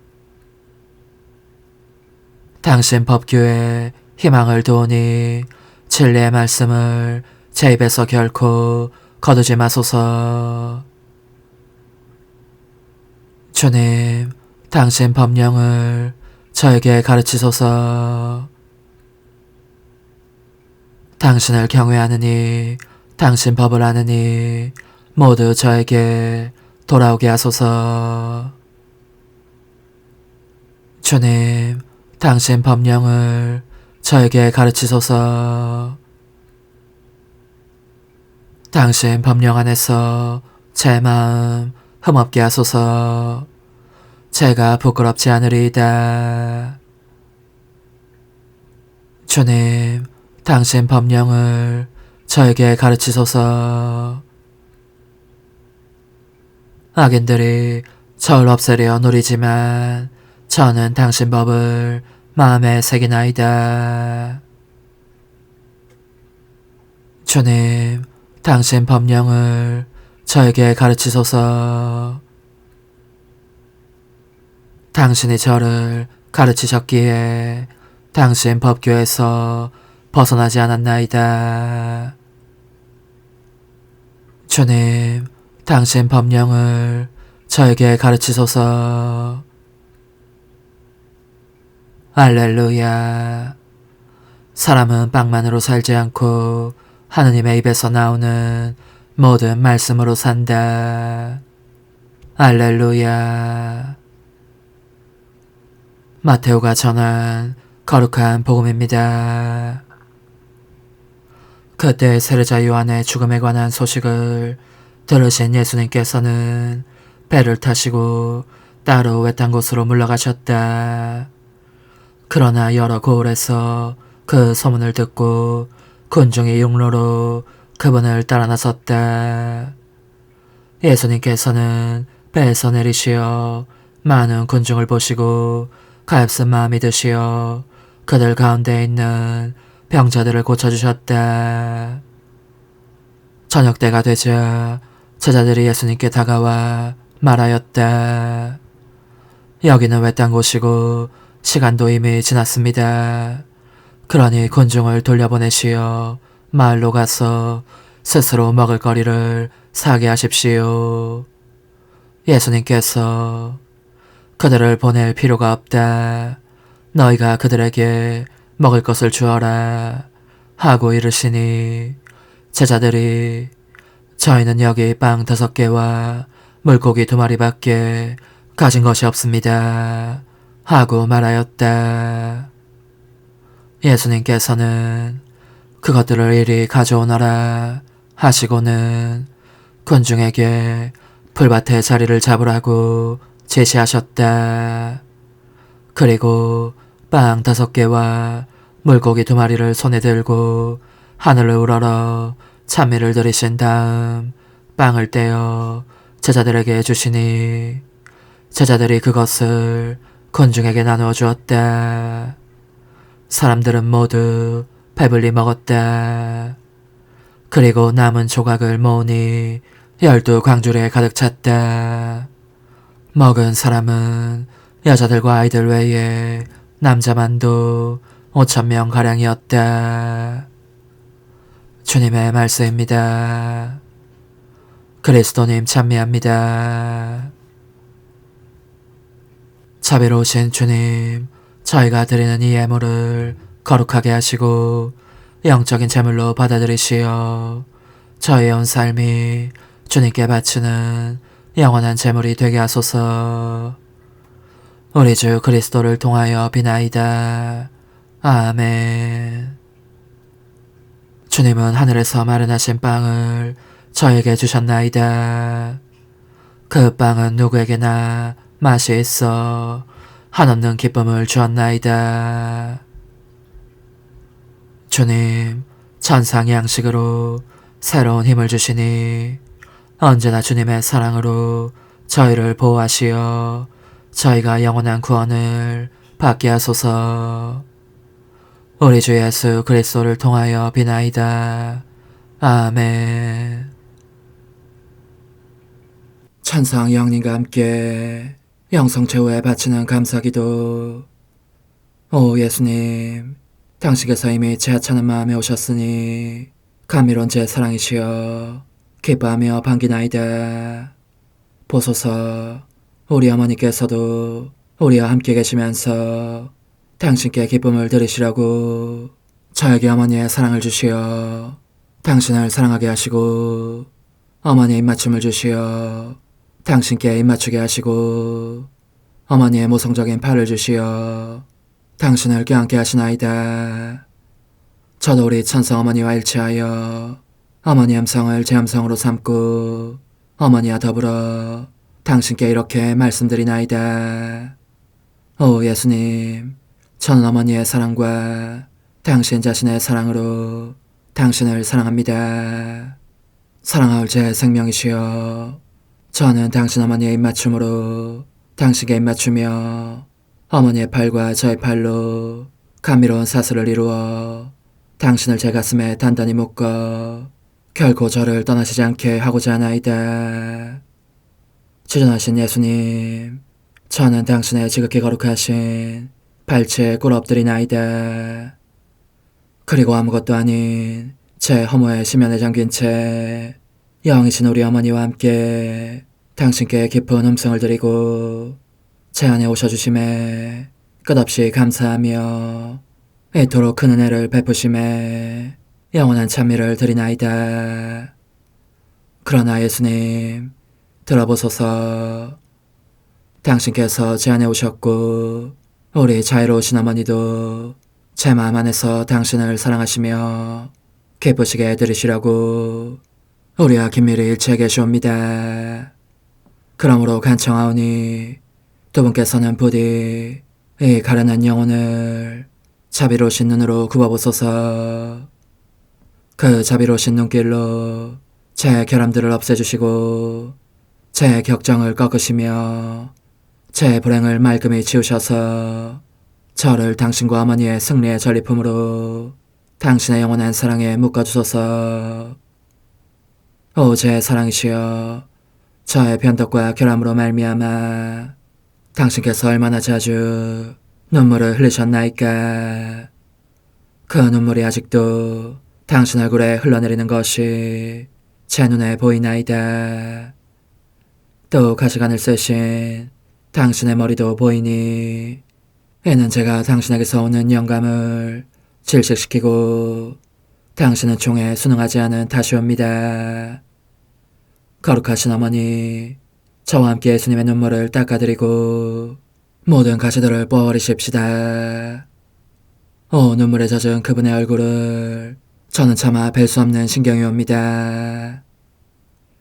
당신 법규에 희망을 두오니 진리의 말씀을 제 입에서 결코 거두지 마소서. 주님, 당신 법령을 저에게 가르치소서. 당신을 경외하느니 당신 법을 아느니 모두 저에게 돌아오게 하소서. 주님, 당신 법령을 저에게 가르치소서. 당신 법령 안에서 제 마음 흠없게 하소서. 제가 부끄럽지 않으리이다. 주님, 당신 법령을 저에게 가르치소서. 악인들이 절 없애려 노리지만 저는 당신 법을 마음에 새기나이다. 주님, 당신 법령을 저에게 가르치소서. 당신이 저를 가르치셨기에 당신 법궤에서 벗어나지 않았나이다. 주님, 당신 법령을 저에게 가르치소서. 할렐루야. 사람은 빵만으로 살지 않고 하느님의 입에서 나오는 모든 말씀으로 산다. 할렐루야. 마테오가 전한 거룩한 복음입니다. 그때 세르자 요한의 죽음에 관한 소식을 들으신 예수님께서는 배를 타시고 따로 외딴 곳으로 물러가셨다. 그러나 여러 고을에서 그 소문을 듣고 군중이 육로로 그분을 따라 나섰다. 예수님께서는 배에서 내리시어 많은 군중을 보시고 가엾은 마음이 드시어 그들 가운데 있는 병자들을 고쳐주셨다. 저녁 때가 되자 제자들이 예수님께 다가와 말하였다. 여기는 외딴 곳이고 시간도 이미 지났습니다. 그러니 군중을 돌려보내시어 마을로 가서 스스로 먹을 거리를 사게 하십시오. 예수님께서 그들을 보낼 필요가 없다. 너희가 그들에게 먹을 것을 주어라 하고 이르시니 제자들이 저희는 여기 빵 5개와 물고기 2마리밖에 가진 것이 없습니다 하고 말하였다. 예수님께서는 그것들을 이리 가져오너라 하시고는 군중에게 풀밭에 자리를 잡으라고 제시하셨다. 그리고 빵 5개와 물고기 2마리를 손에 들고 하늘을 우러러 찬미를 들이신 다음 빵을 떼어 제자들에게 주시니 제자들이 그것을 군중에게 나누어 주었다. 사람들은 모두 배불리 먹었다. 그리고 남은 조각을 모으니 12광주리에 가득 찼다. 먹은 사람은 여자들과 아이들 외에 남자만도 5,000명가량이었다. 주님의 말씀입니다. 그리스도님 찬미합니다. 자비로우신 주님, 저희가 드리는 이 예물을 거룩하게 하시고 영적인 제물로 받아들이시어 저희의 온 삶이 주님께 바치는 영원한 제물이 되게 하소서. 우리 주 그리스도를 통하여 비나이다. 아멘. 주님은 하늘에서 마련하신 빵을 저에게 주셨나이다. 그 빵은 누구에게나 맛이 있어 한없는 기쁨을 주었나이다. 주님, 천상 양식으로 새로운 힘을 주시니 언제나 주님의 사랑으로 저희를 보호하시어 저희가 영원한 구원을 받게 하소서. 우리 주 예수 그리스도를 통하여 비나이다. 아멘. 천상 영님과 함께 영성 최후에 바치는 감사기도. 오 예수님, 당신께서 이미 제 하찮은 마음에 오셨으니 감미로운 제 사랑이시여 기뻐하며 반기나이다. 보소서, 우리 어머니께서도 우리와 함께 계시면서 당신께 기쁨을 드리시라고 저에게 어머니의 사랑을 주시어 당신을 사랑하게 하시고 어머니의 입맞춤을 주시어 당신께 입맞추게 하시고 어머니의 모성적인 팔을 주시어 당신을 껴안게 하시나이다. 저도 우리 천성 어머니와 일치하여 어머니 음성을 제 음성으로 삼고 어머니와 더불어 당신께 이렇게 말씀드리나이다. 오 예수님, 저는 어머니의 사랑과 당신 자신의 사랑으로 당신을 사랑합니다. 사랑하올 제 생명이시여, 저는 당신 어머니의 입맞춤으로 당신께 입맞추며 어머니의 팔과 저의 팔로 감미로운 사슬을 이루어 당신을 제 가슴에 단단히 묶어 결코 저를 떠나시지 않게 하고자 하나이다. 지존하신 예수님, 저는 당신의 지극히 거룩하신 발치에 꿇어 엎드리나이다. 그리고 아무것도 아닌 제 허무의 심연에 잠긴 채 영이신 우리 어머니와 함께 당신께 깊은 음성을 드리고 제 안에 오셔주심에 끝없이 감사하며 이토록 큰 은혜를 베푸심에 영원한 찬미를 드리나이다. 그러나 예수님, 들어보소서. 당신께서 제 안에 오셨고 우리 자애로우신 어머니도 제 마음 안에서 당신을 사랑하시며 기쁘시게 들으시려고 우리와 긴밀히 일치해 계시옵니다. 그러므로 간청하오니 두 분께서는 부디 이 가련한 영혼을 자비로우신 눈으로 굽어보소서. 그 자비로우신 눈길로 제 결함들을 없애주시고 제 격정을 꺾으시며 제 불행을 말끔히 지우셔서 저를 당신과 어머니의 승리의 전리품으로 당신의 영원한 사랑에 묶어주소서. 오 제 사랑이시여, 저의 변덕과 결함으로 말미암아 당신께서 얼마나 자주 눈물을 흘리셨나이까. 그 눈물이 아직도 당신 얼굴에 흘러내리는 것이 제 눈에 보이나이다. 또 가시관을 쓰신 당신의 머리도 보이니 이는 제가 당신에게서 오는 영감을 질식시키고 당신은 총에 순응하지 않은 탓이옵니다. 거룩하신 어머니, 저와 함께 예수님의 눈물을 닦아드리고 모든 가시들을 뽑아버리십시다. 오 눈물에 젖은 그분의 얼굴을 저는 차마 뵐 수 없는 신경이 옵니다.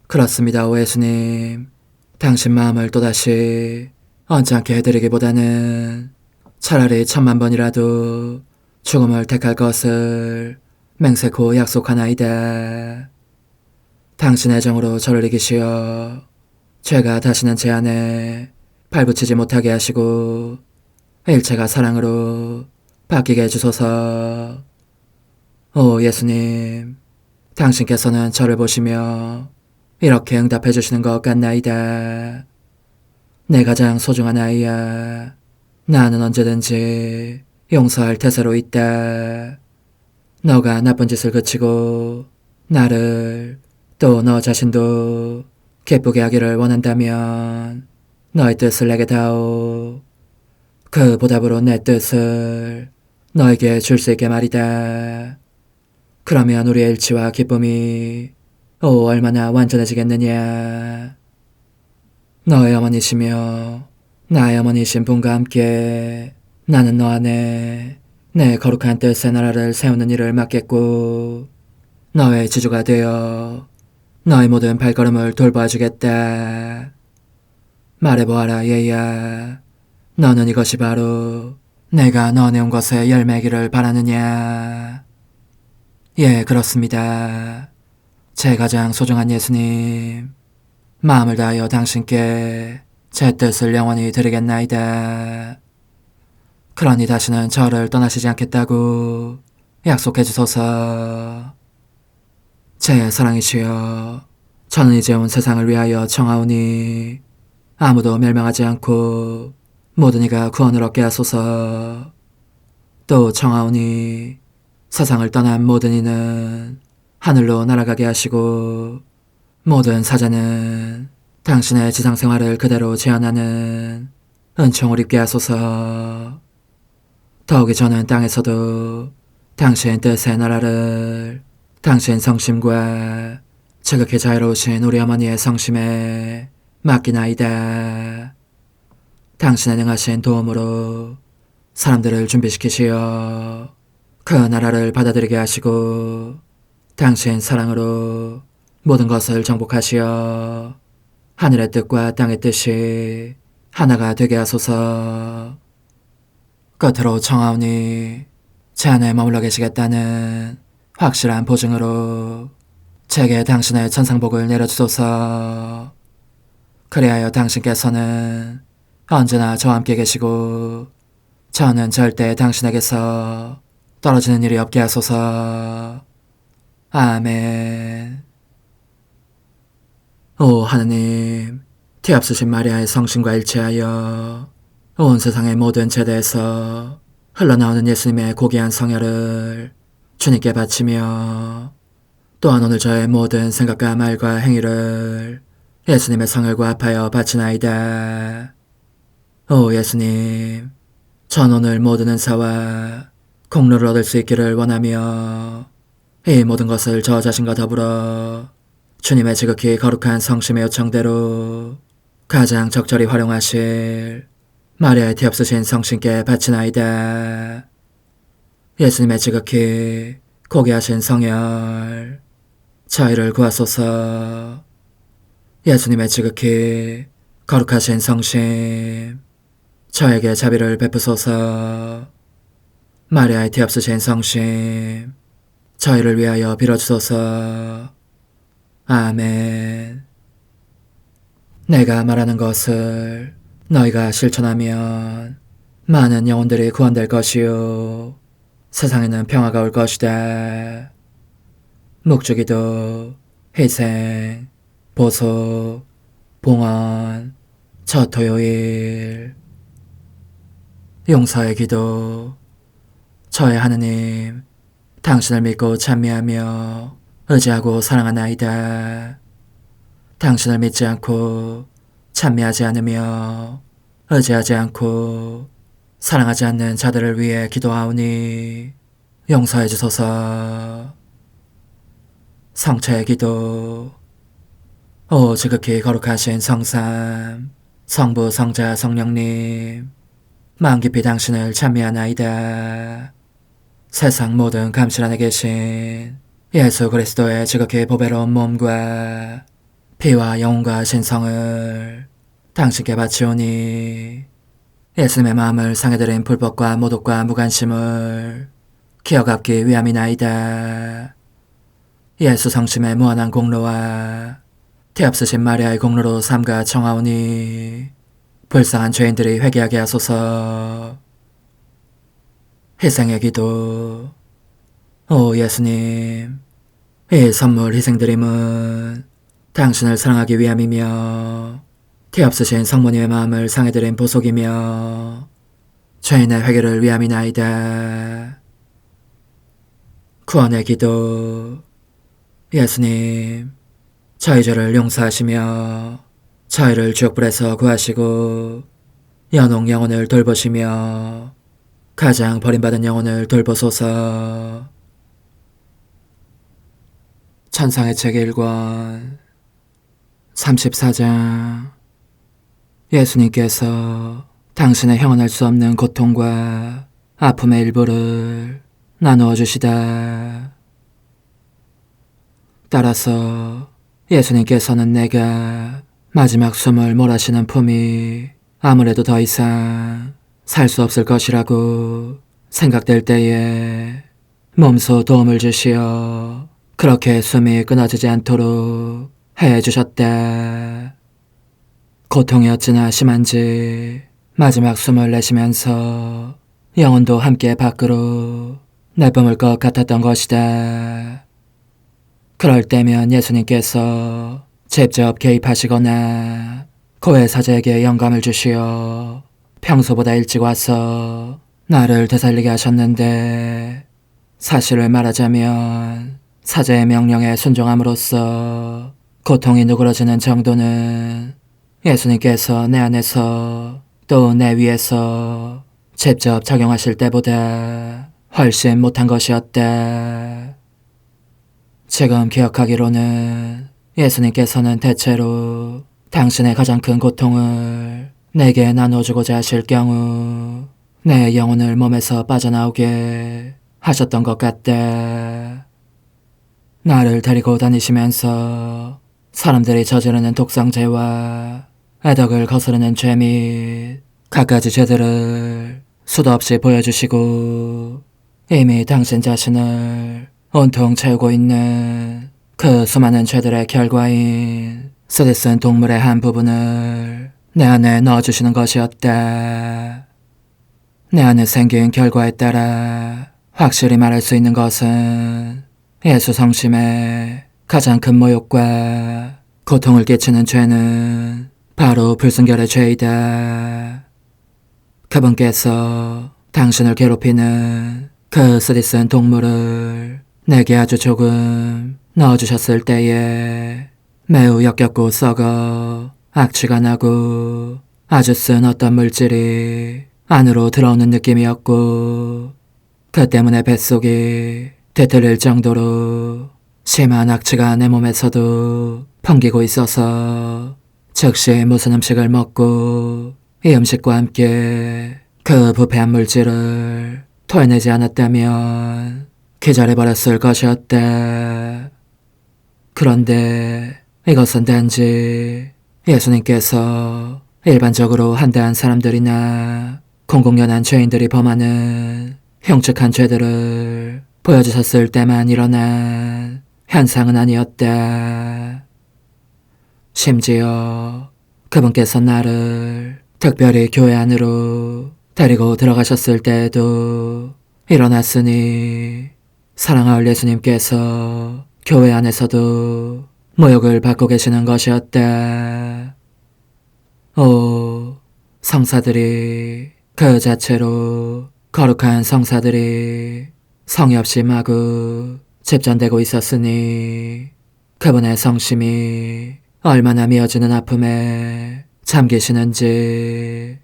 그렇습니다. 오 예수님, 당신 마음을 또다시 언짢게 해드리기보다는 차라리 10,000,000번이라도 죽음을 택할 것을 맹세코 약속하나이다. 당신의 정으로 저를 이기시어 죄가 다시는 제 안에 발붙이지 못하게 하시고 일체가 사랑으로 바뀌게 해주소서. 오 예수님, 당신께서는 저를 보시며 이렇게 응답해 주시는 것 같나이다. 내 가장 소중한 아이야, 나는 언제든지 용서할 태세로 있다. 너가 나쁜 짓을 그치고 나를 또 너 자신도 기쁘게 하기를 원한다면 너의 뜻을 내게 다오. 그 보답으로 내 뜻을 너에게 줄 수 있게 말이다. 그러면 우리의 일치와 기쁨이 얼마나 완전해지겠느냐. 너의 어머니시며 나의 어머니신 분과 함께 나는 너 안에 내 거룩한 뜻의 나라를 세우는 일을 맡겠고 너의 지주가 되어 너의 모든 발걸음을 돌봐주겠다. 말해보아라 얘야, 너는 이것이 바로 내가 너네 온 것의 열매기를 바라느냐. 예, 그렇습니다. 제 가장 소중한 예수님, 마음을 다하여 당신께 제 뜻을 영원히 드리겠나이다. 그러니 다시는 저를 떠나시지 않겠다고 약속해 주소서. 제 사랑이시여, 저는 이제 온 세상을 위하여 청하오니 아무도 멸망하지 않고 모든 이가 구원을 얻게 하소서. 또 청하오니 세상을 떠난 모든 이는 하늘로 날아가게 하시고 모든 사자는 당신의 지상생활을 그대로 재현하는 은총을 입게 하소서. 더욱이 저는 땅에서도 당신 뜻의 나라를 당신 성심과 지극히 자유로우신 우리 어머니의 성심에 맡기나이다. 당신의 능하신 도움으로 사람들을 준비시키시어 그 나라를 받아들이게 하시고 당신 사랑으로 모든 것을 정복하시어 하늘의 뜻과 땅의 뜻이 하나가 되게 하소서. 끝으로 청하오니 제 안에 머물러 계시겠다는 확실한 보증으로 제게 당신의 천상복을 내려주소서. 그리하여 당신께서는 언제나 저와 함께 계시고 저는 절대 당신에게서 떨어지는 일이 없게 하소서. 아멘. 오 하느님, 뒤앞서신 마리아의 성신과 일치하여 온 세상의 모든 제대에서 흘러나오는 예수님의 고귀한 성혈을 주님께 바치며 또한 오늘 저의 모든 생각과 말과 행위를 예수님의 성혈과 합하여 바치나이다. 오 예수님, 전 오늘 모든 은사와 공로를 얻을 수 있기를 원하며 이 모든 것을 저 자신과 더불어 주님의 지극히 거룩한 성심의 요청대로 가장 적절히 활용하실 마리아의 뒤앞서신 성신께 바치나이다. 예수님의 지극히 고귀하신 성혈, 저희를 구하소서. 예수님의 지극히 거룩하신 성심, 저에게 자비를 베푸소서. 마리아의 뒤앞서신 성심, 저희를 위하여 빌어주소서. 아멘. 내가 말하는 것을 너희가 실천하면 많은 영혼들이 구원될 것이요 세상에는 평화가 올 것이다. 묵주기도, 희생, 보속, 봉헌, 첫 토요일. 용서의 기도. 저의 하느님, 당신을 믿고 찬미하며 의지하고 사랑하나이다. 당신을 믿지 않고 찬미하지 않으며 의지하지 않고 사랑하지 않는 자들을 위해 기도하오니 용서해 주소서. 성체의 기도. 오 지극히 거룩하신 성삼, 성부, 성자, 성령님, 마음 깊이 당신을 찬미하나이다. 세상 모든 감실 안에 계신 예수 그리스도의 지극히 보배로운 몸과 피와 영혼과 신성을 당신께 바치오니 예수님의 마음을 상해드린 불법과 모독과 무관심을 기어갚기 위함이나이다. 예수 성심의 무한한 공로와 뒤앞서신 마리아의 공로로 삼가 청하오니 불쌍한 죄인들이 회개하게 하소서. 희생의 기도. 오 예수님, 이 선물 희생드림은 당신을 사랑하기 위함이며 뒤앞서신 성모님의 마음을 상해드린 보속이며 죄인의 회개를 위함이나이다. 구원의 기도. 예수님, 저희 죄를 용서하시며 저희를 지옥불에서 구하시고 연옥 영혼을 돌보시며 가장 버림받은 영혼을 돌보소서. 천상의 책 1권 34장. 예수님께서 당신의 형언할 수 없는 고통과 아픔의 일부를 나누어 주시다. 따라서 예수님께서는 내가 마지막 숨을 몰아쉬는 품이 아무래도 더 이상 살 수 없을 것이라고 생각될 때에 몸소 도움을 주시어 그렇게 숨이 끊어지지 않도록 해주셨다. 고통이 어찌나 심한지 마지막 숨을 내쉬면서 영혼도 함께 밖으로 내뿜을 것 같았던 것이다. 그럴 때면 예수님께서 직접 개입하시거나 고해 사제에게 영감을 주시어 평소보다 일찍 와서 나를 되살리게 하셨는데, 사실을 말하자면 사제의 명령에 순종함으로써 고통이 누그러지는 정도는 예수님께서 내 안에서 또 내 위에서 직접 작용하실 때보다 훨씬 못한 것이었다. 지금 기억하기로는 예수님께서는 대체로 당신의 가장 큰 고통을 내게 나눠주고자 하실 경우 내 영혼을 몸에서 빠져나오게 하셨던 것 같다. 나를 데리고 다니시면서 사람들이 저지르는 독상죄와 애덕을 거스르는 죄 및 갖가지 죄들을 수도 없이 보여주시고 이미 당신 자신을 온통 채우고 있는 그 수많은 죄들의 결과인 쓰디쓴 동물의 한 부분을 내 안에 넣어주시는 것이었다. 내 안에 생긴 결과에 따라 확실히 말할 수 있는 것은 예수 성심의 가장 큰 모욕과 고통을 끼치는 죄는 바로 불순결의 죄이다. 그분께서 당신을 괴롭히는 그 쓰디쓴 동물을 내게 아주 조금 넣어주셨을 때에 매우 역겹고 썩어 악취가 나고 아주 쓴 어떤 물질이 안으로 들어오는 느낌이었고, 그 때문에 뱃속이 뒤틀릴 정도로 심한 악취가 내 몸에서도 풍기고 있어서 즉시 무슨 음식을 먹고 이 음식과 함께 그 부패한 물질을 토해내지 않았다면 기절해버렸을 것이었다. 그런데 이것은 단지 예수님께서 일반적으로 한대한 사람들이나 공공연한 죄인들이 범하는 흉측한 죄들을 보여주셨을 때만 일어난 현상은 아니었다. 심지어 그분께서 나를 특별히 교회 안으로 데리고 들어가셨을 때에도 일어났으니 사랑하올 예수님께서 교회 안에서도 모욕을 받고 계시는 것이었다. 오, 성사들이 그 자체로 거룩한 성사들이 성의 없이 마구 집전되고 있었으니 그분의 성심이 얼마나 미어지는 아픔에 잠기시는지,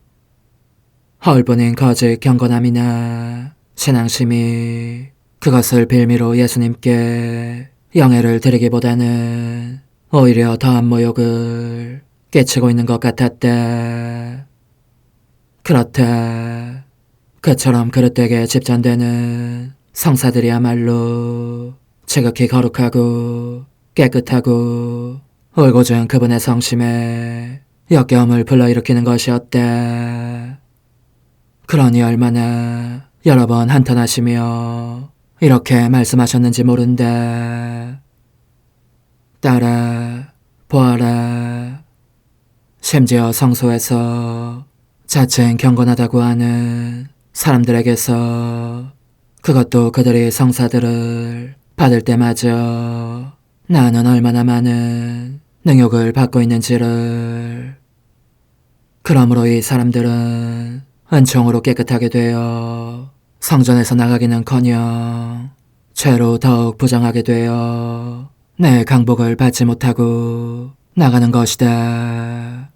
헐뿐인 거짓 경건함이나 신앙심이 그것을 빌미로 예수님께 영예를 드리기보다는 오히려 더한 모욕을 끼치고 있는 것 같았다. 그렇다. 그처럼 그릇되게 집전되는 성사들이야말로 지극히 거룩하고 깨끗하고 올곧은 그분의 성심에 역겨움을 불러일으키는 것이었다. 그러니 얼마나 여러 번 한탄하시며 이렇게 말씀하셨는지 모른다. 딸아, 보아라. 심지어 성소에서 자칭 경건하다고 하는 사람들에게서, 그것도 그들이 성사들을 받을 때마저 나는 얼마나 많은 능욕을 받고 있는지를. 그러므로 이 사람들은 은총으로 깨끗하게 되어 성전에서 나가기는커녕 죄로 더욱 부정하게 되어 내 강복을 받지 못하고 나가는 것이다.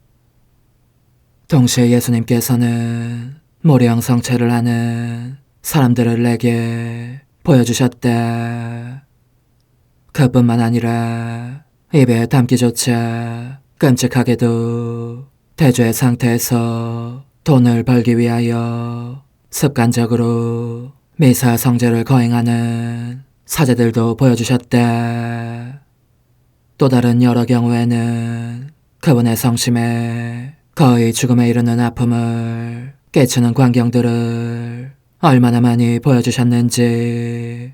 동시에 예수님께서는 모령 성체를 하는 사람들을 내게 보여주셨다. 그뿐만 아니라 입에 담기조차 끔찍하게도 대죄 상태에서 돈을 벌기 위하여 습관적으로 미사 성죄를 거행하는 사제들도 보여주셨다. 또 다른 여러 경우에는 그분의 성심에 거의 죽음에 이르는 아픔을 끼치는 광경들을 얼마나 많이 보여주셨는지.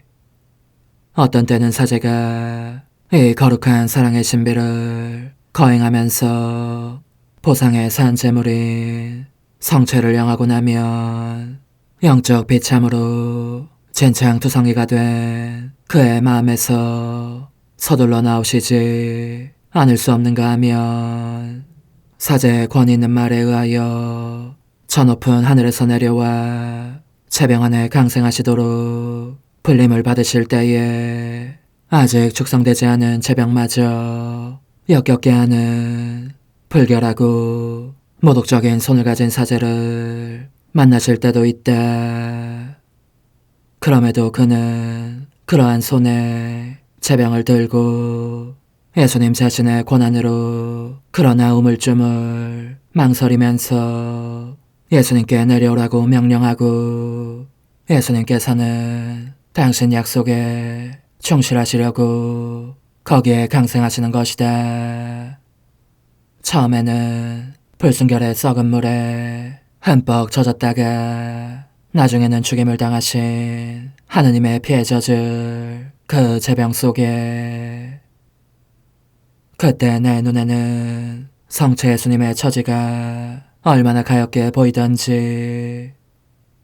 어떤 때는 사제가 이 거룩한 사랑의 신비를 거행하면서 보상의 산 제물인 성체를 영하고 나면 영적 비참으로 진창투성이가 된 그의 마음에서 서둘러 나오시지 않을 수 없는가 하면 사제의 권위 있는 말에 의하여 저 높은 하늘에서 내려와 채병 안에 강생하시도록 불림을 받으실 때에 아직 축성되지 않은 채병마저 역겹게 하는 불결하고 모독적인 손을 가진 사제를 만나실 때도 있다. 그럼에도 그는 그러한 손에 채병을 들고 예수님 자신의 고난으로 그러나 우물쭈물 망설이면서 예수님께 내려오라고 명령하고 예수님께서는 당신 약속에 충실하시려고 거기에 강행하시는 것이다. 처음에는 불순결의 썩은 물에 흠뻑 젖었다가 나중에는 죽임을 당하신 하느님의 피에 젖을 그 제병 속에, 그때 내 눈에는 성체 예수님의 처지가 얼마나 가엽게 보이던지,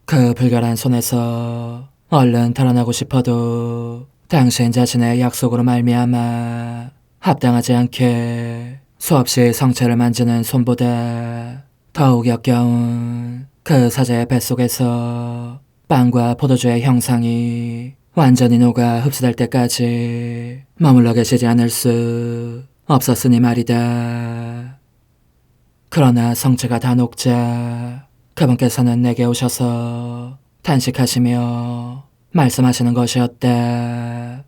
그 불결한 손에서 얼른 달아나고 싶어도 당신 자신의 약속으로 말미암아 합당하지 않게 수없이 성체를 만지는 손보다 더욱 역겨운 그 사자의 뱃속에서 빵과 포도주의 형상이 완전히 녹아 흡수될 때까지 머물러 계시지 않을 수 없었으니 말이다. 그러나 성체가 다 녹자 그분께서는 내게 오셔서 탄식하시며 말씀하시는 것이었다.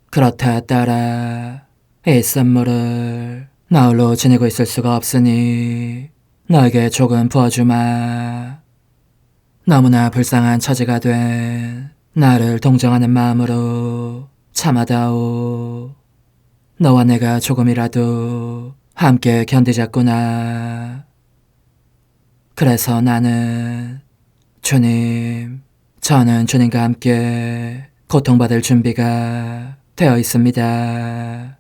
그렇다 딸아, 이 쓴물을 나홀로 지니고 있을 수가 없으니 너에게 조금 부어주마. 너무나 불쌍한 처지가 된 나를 동정하는 마음으로 참아다오. 너와 내가 조금이라도 함께 견디자꾸나. 그래서 나는 주님, 저는 주님과 함께 고통받을 준비가 되어 있습니다.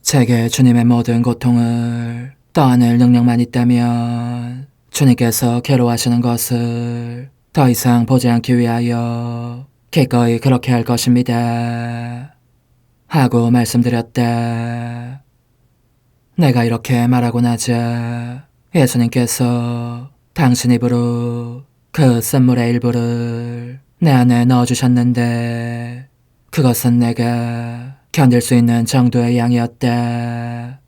제게 주님의 모든 고통을 떠안을 능력만 있다면 주님께서 괴로워하시는 것을 더 이상 보지 않기 위하여 기꺼이 그렇게 할 것입니다. 하고 말씀드렸다. 내가 이렇게 말하고 나자 예수님께서 당신 입으로 그 쓴물의 일부를 내 안에 넣어주셨는데 그것은 내가 견딜 수 있는 정도의 양이었다.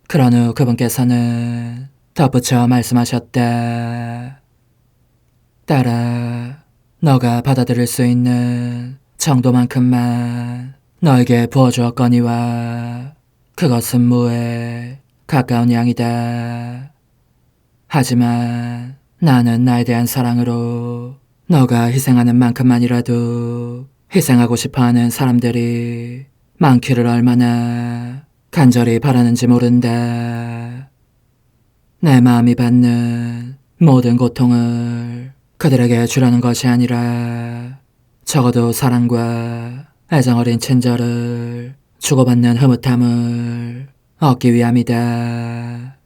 그런 후 그분께서는 덧붙여 말씀하셨다. 딸아, 너가 받아들일 수 있는 정도만큼만 너에게 부어주었거니와 그것은 무에 가까운 양이다. 하지만 나는 나에 대한 사랑으로 너가 희생하는 만큼만이라도 희생하고 싶어하는 사람들이 많기를 얼마나 간절히 바라는지 모른다. 내 마음이 받는 모든 고통을 그들에게 주려는 것이 아니라 적어도 사랑과 애정 어린 친절을 주고받는 흐뭇함을 얻기 위함이다.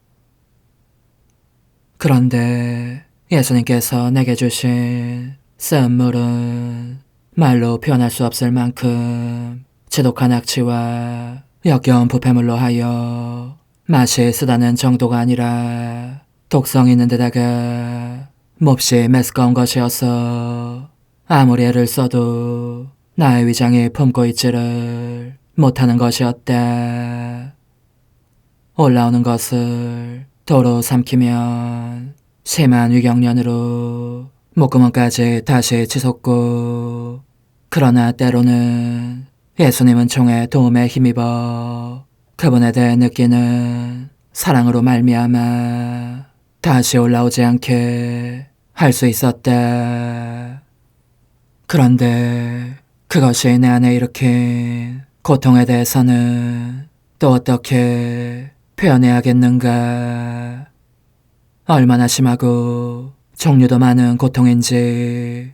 그런데 예수님께서 내게 주신 쓴물은 말로 표현할 수 없을 만큼 지독한 악취와 역겨운 부패물로 하여 맛이 쓰다는 정도가 아니라 독성이 있는 데다가 몹시 메스꺼운 것이어서 아무리 애를 써도 나의 위장이 품고 있지를 못하는 것이었다. 올라오는 것을 도로 삼키면 심한 위경련으로 목구멍까지 다시 치솟고, 그러나 때로는 예수님은 총의 도움에 힘입어 그분에 대해 느끼는 사랑으로 말미암아 다시 올라오지 않게 할 수 있었다. 그런데 그것이 내 안에 일으킨 고통에 대해서는 또 어떻게 표현해야겠는가. 얼마나 심하고 종류도 많은 고통인지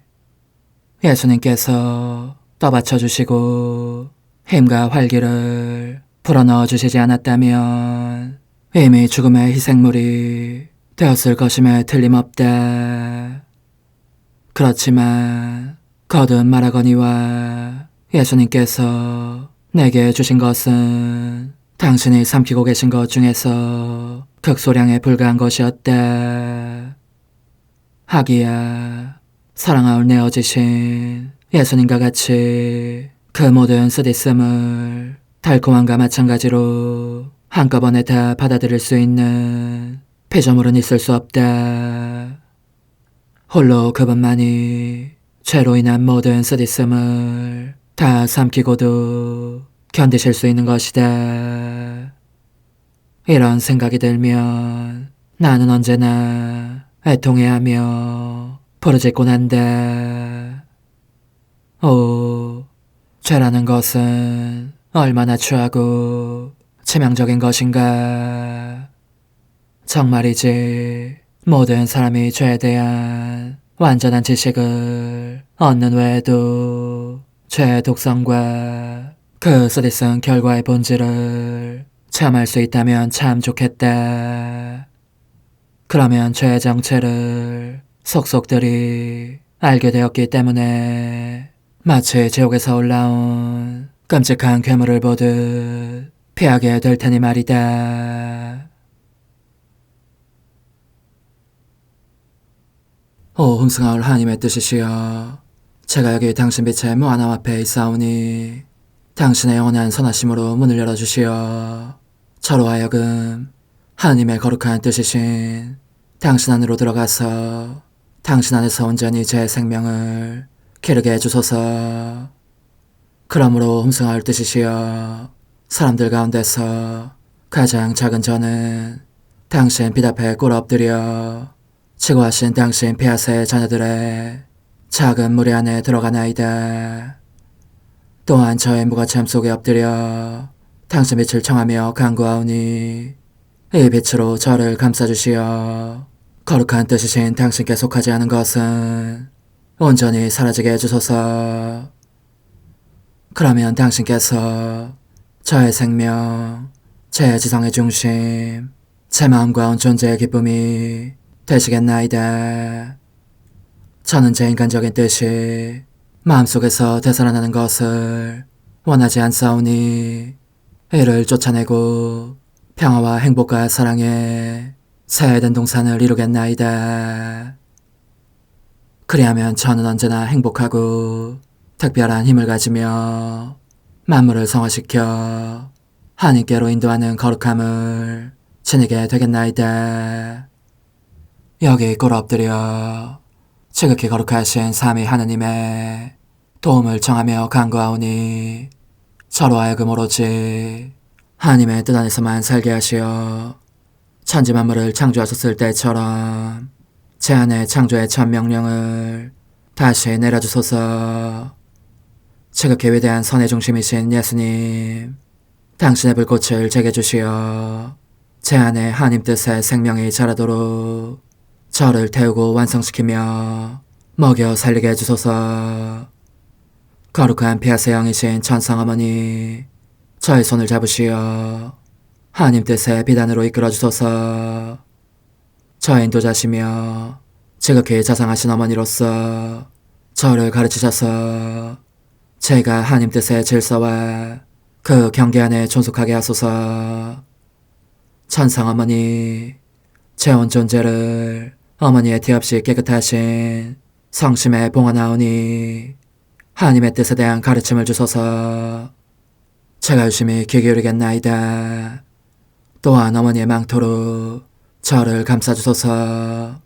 예수님께서 떠받쳐 주시고 힘과 활기를 불어넣어 주시지 않았다면 이미 죽음의 희생물이 되었을 것임에 틀림없다. 그렇지만 거듭 말하거니와 예수님께서 내게 주신 것은 당신이 삼키고 계신 것 중에서 극소량에 불과한 것이었다. 하기야 사랑하올 내어지신 예수님과 같이 그 모든 쓰디씀을 달콤함과 마찬가지로 한꺼번에 다 받아들일 수 있는 피조물은 있을 수 없다. 홀로 그분만이 죄로 인한 모든 쓰디씀을 다 삼키고도 견디실 수 있는 것이다. 이런 생각이 들면 나는 언제나 애통해하며 부르짖곤 한다. 오, 죄라는 것은 얼마나 추하고 치명적인 것인가. 정말이지 모든 사람이 죄에 대한 완전한 지식을 얻는 외에도 죄의 독성과 그 쓰디쓴 결과의 본질을 체험할 수 있다면 참 좋겠다. 그러면 죄의 정체를 속속들이 알게 되었기 때문에 마치 지옥에서 올라온 끔찍한 괴물을 보듯 피하게 될 테니 말이다. 오 흥승하올 하나님의 뜻이시여, 제가 여기 당신 빛의 무한함 앞에 있사오니 당신의 영원한 선하심으로 문을 열어주시어 저로 하여금 하나님의 거룩한 뜻이신 당신 안으로 들어가서 당신 안에서 온전히 제 생명을 기르게 해주소서. 그러므로 흠승하올 뜻이시여, 사람들 가운데서 가장 작은 저는 당신 빛 앞에 꿇어 엎드려 지고하신 당신 폐하세의 자녀들의 작은 무리 안에 들어가나이다. 또한 저의 무거참 속에 엎드려 당신 빛을 청하며 간구하오니 이 빛으로 저를 감싸주시어 거룩한 뜻이신 당신께 속하지 않은 것은 온전히 사라지게 해주소서. 그러면 당신께서 저의 생명, 제 지성의 중심, 제 마음과 온 존재의 기쁨이 되시겠나이다. 저는 제 인간적인 뜻이 마음속에서 되살아나는 것을 원하지 않사오니 이를 쫓아내고 평화와 행복과 사랑의 새해된 동산을 이루겠나이다. 그리하면 저는 언제나 행복하고 특별한 힘을 가지며 만물을 성화시켜 하나님께로 인도하는 거룩함을 지니게 되겠나이다. 여기 꿇어 엎드려 지극히 거룩하신 삼위 하느님의 도움을 청하며 간구하오니 저로 하여금 오로지 하나님의 뜻 안에서만 살게 하시어 천지 만물을 창조하셨을 때처럼 제 안에 창조의 첫 명령을 다시 내려주소서. 지극히 위대한 선의 중심이신 예수님, 당신의 불꽃을 제게 주시어 제 안에 하나님 뜻의 생명이 자라도록 저를 태우고 완성시키며 먹여 살리게 해주소서. 거룩한 피아세 영이신 천상어머니, 저의 손을 잡으시어 하나님 뜻의 비단으로 이끌어주소서. 저의 인도자시며 지극히 자상하신 어머니로서 저를 가르치셔서 제가 하나님 뜻의 질서와 그 경계 안에 존속하게 하소서. 천상어머니, 제 온 존재를 어머니의 티 없이 깨끗하신 성심에 봉헌하오니 하나님의 뜻에 대한 가르침을 주소서. 제가 열심히 귀 기울이겠나이다. 또한 어머니의 망토로 저를 감싸주소서.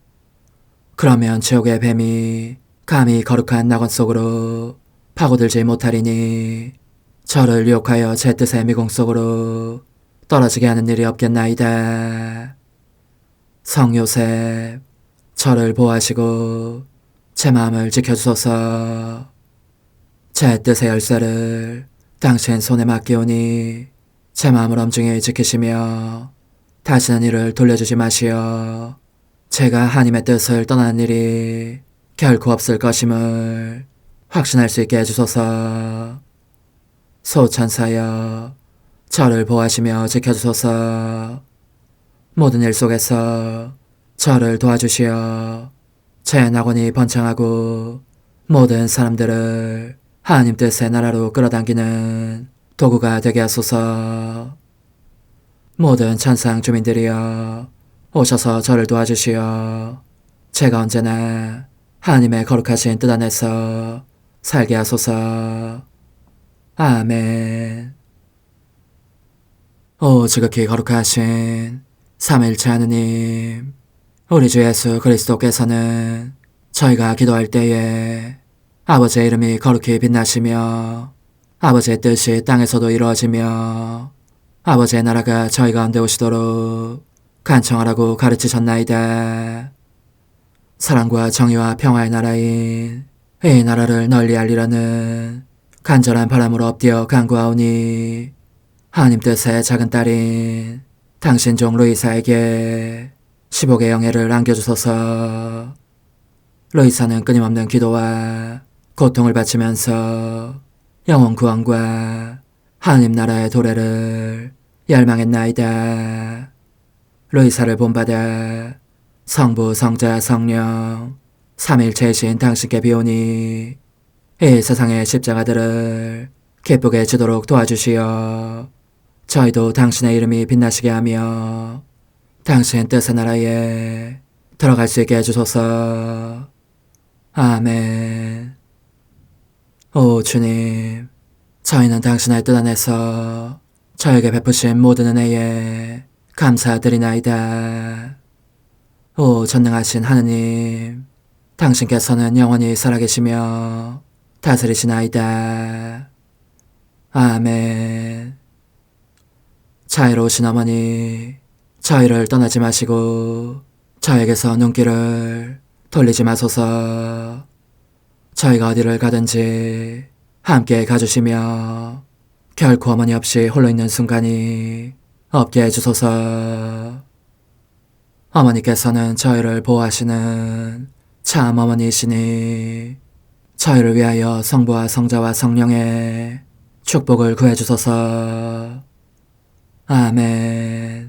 그러면 지옥의 뱀이 감히 거룩한 낙원 속으로 파고들지 못하리니 저를 유혹하여 제 뜻의 미궁 속으로 떨어지게 하는 일이 없겠나이다. 성 요셉, 저를 보호하시고 제 마음을 지켜주소서. 제 뜻의 열쇠를 당신 손에 맡기오니 제 마음을 엄중히 지키시며 다시는 이를 돌려주지 마시어 제가 하나님의 뜻을 떠나는 일이 결코 없을 것임을 확신할 수 있게 해주소서. 소천사여, 저를 보호하시며 지켜주소서. 모든 일 속에서 저를 도와주시어 제 낙원이 번창하고 모든 사람들을 하나님 뜻의 나라로 끌어당기는 도구가 되게 하소서. 모든 천상 주민들이여, 오셔서 저를 도와주시어 제가 언제나 하나님의 거룩하신 뜻 안에서 살게 하소서. 아멘. 오 지극히 거룩하신 삼위일체 하느님, 우리 주 예수 그리스도께서는 저희가 기도할 때에 아버지의 이름이 거룩히 빛나시며 아버지의 뜻이 땅에서도 이루어지며 아버지의 나라가 저희 가운데 오시도록 간청하라고 가르치셨나이다. 사랑과 정의와 평화의 나라인 이 나라를 널리 알리라는 간절한 바람으로 엎드려 간구하오니 하나님 뜻의 작은 딸인 당신 종 루이사에게 10억의 영예를 안겨주소서. 루이사는 끊임없는 기도와 고통을 바치면서 영혼 구원과 하나님 나라의 도래를 열망했나이다. 루이사를 본받아 성부, 성자, 성령 삼일체이신 당신께 비오니 이 세상의 십자가들을 기쁘게 지도록 도와주시어 저희도 당신의 이름이 빛나시게 하며 당신 뜻의 나라에 들어갈 수 있게 해주소서. 아멘. 오 주님, 저희는 당신의 뜻 안에서 저에게 베푸신 모든 은혜에 감사드리나이다. 오 전능하신 하느님, 당신께서는 영원히 살아계시며 다스리시나이다. 아멘. 자애로우신 어머니, 저희를 떠나지 마시고 저에게서 눈길을 돌리지 마소서. 저희가 어디를 가든지 함께 가주시며 결코 어머니 없이 홀로 있는 순간이 없게 해주소서. 어머니께서는 저희를 보호하시는 참 어머니이시니 저희를 위하여 성부와 성자와 성령의 축복을 구해주소서. 아멘.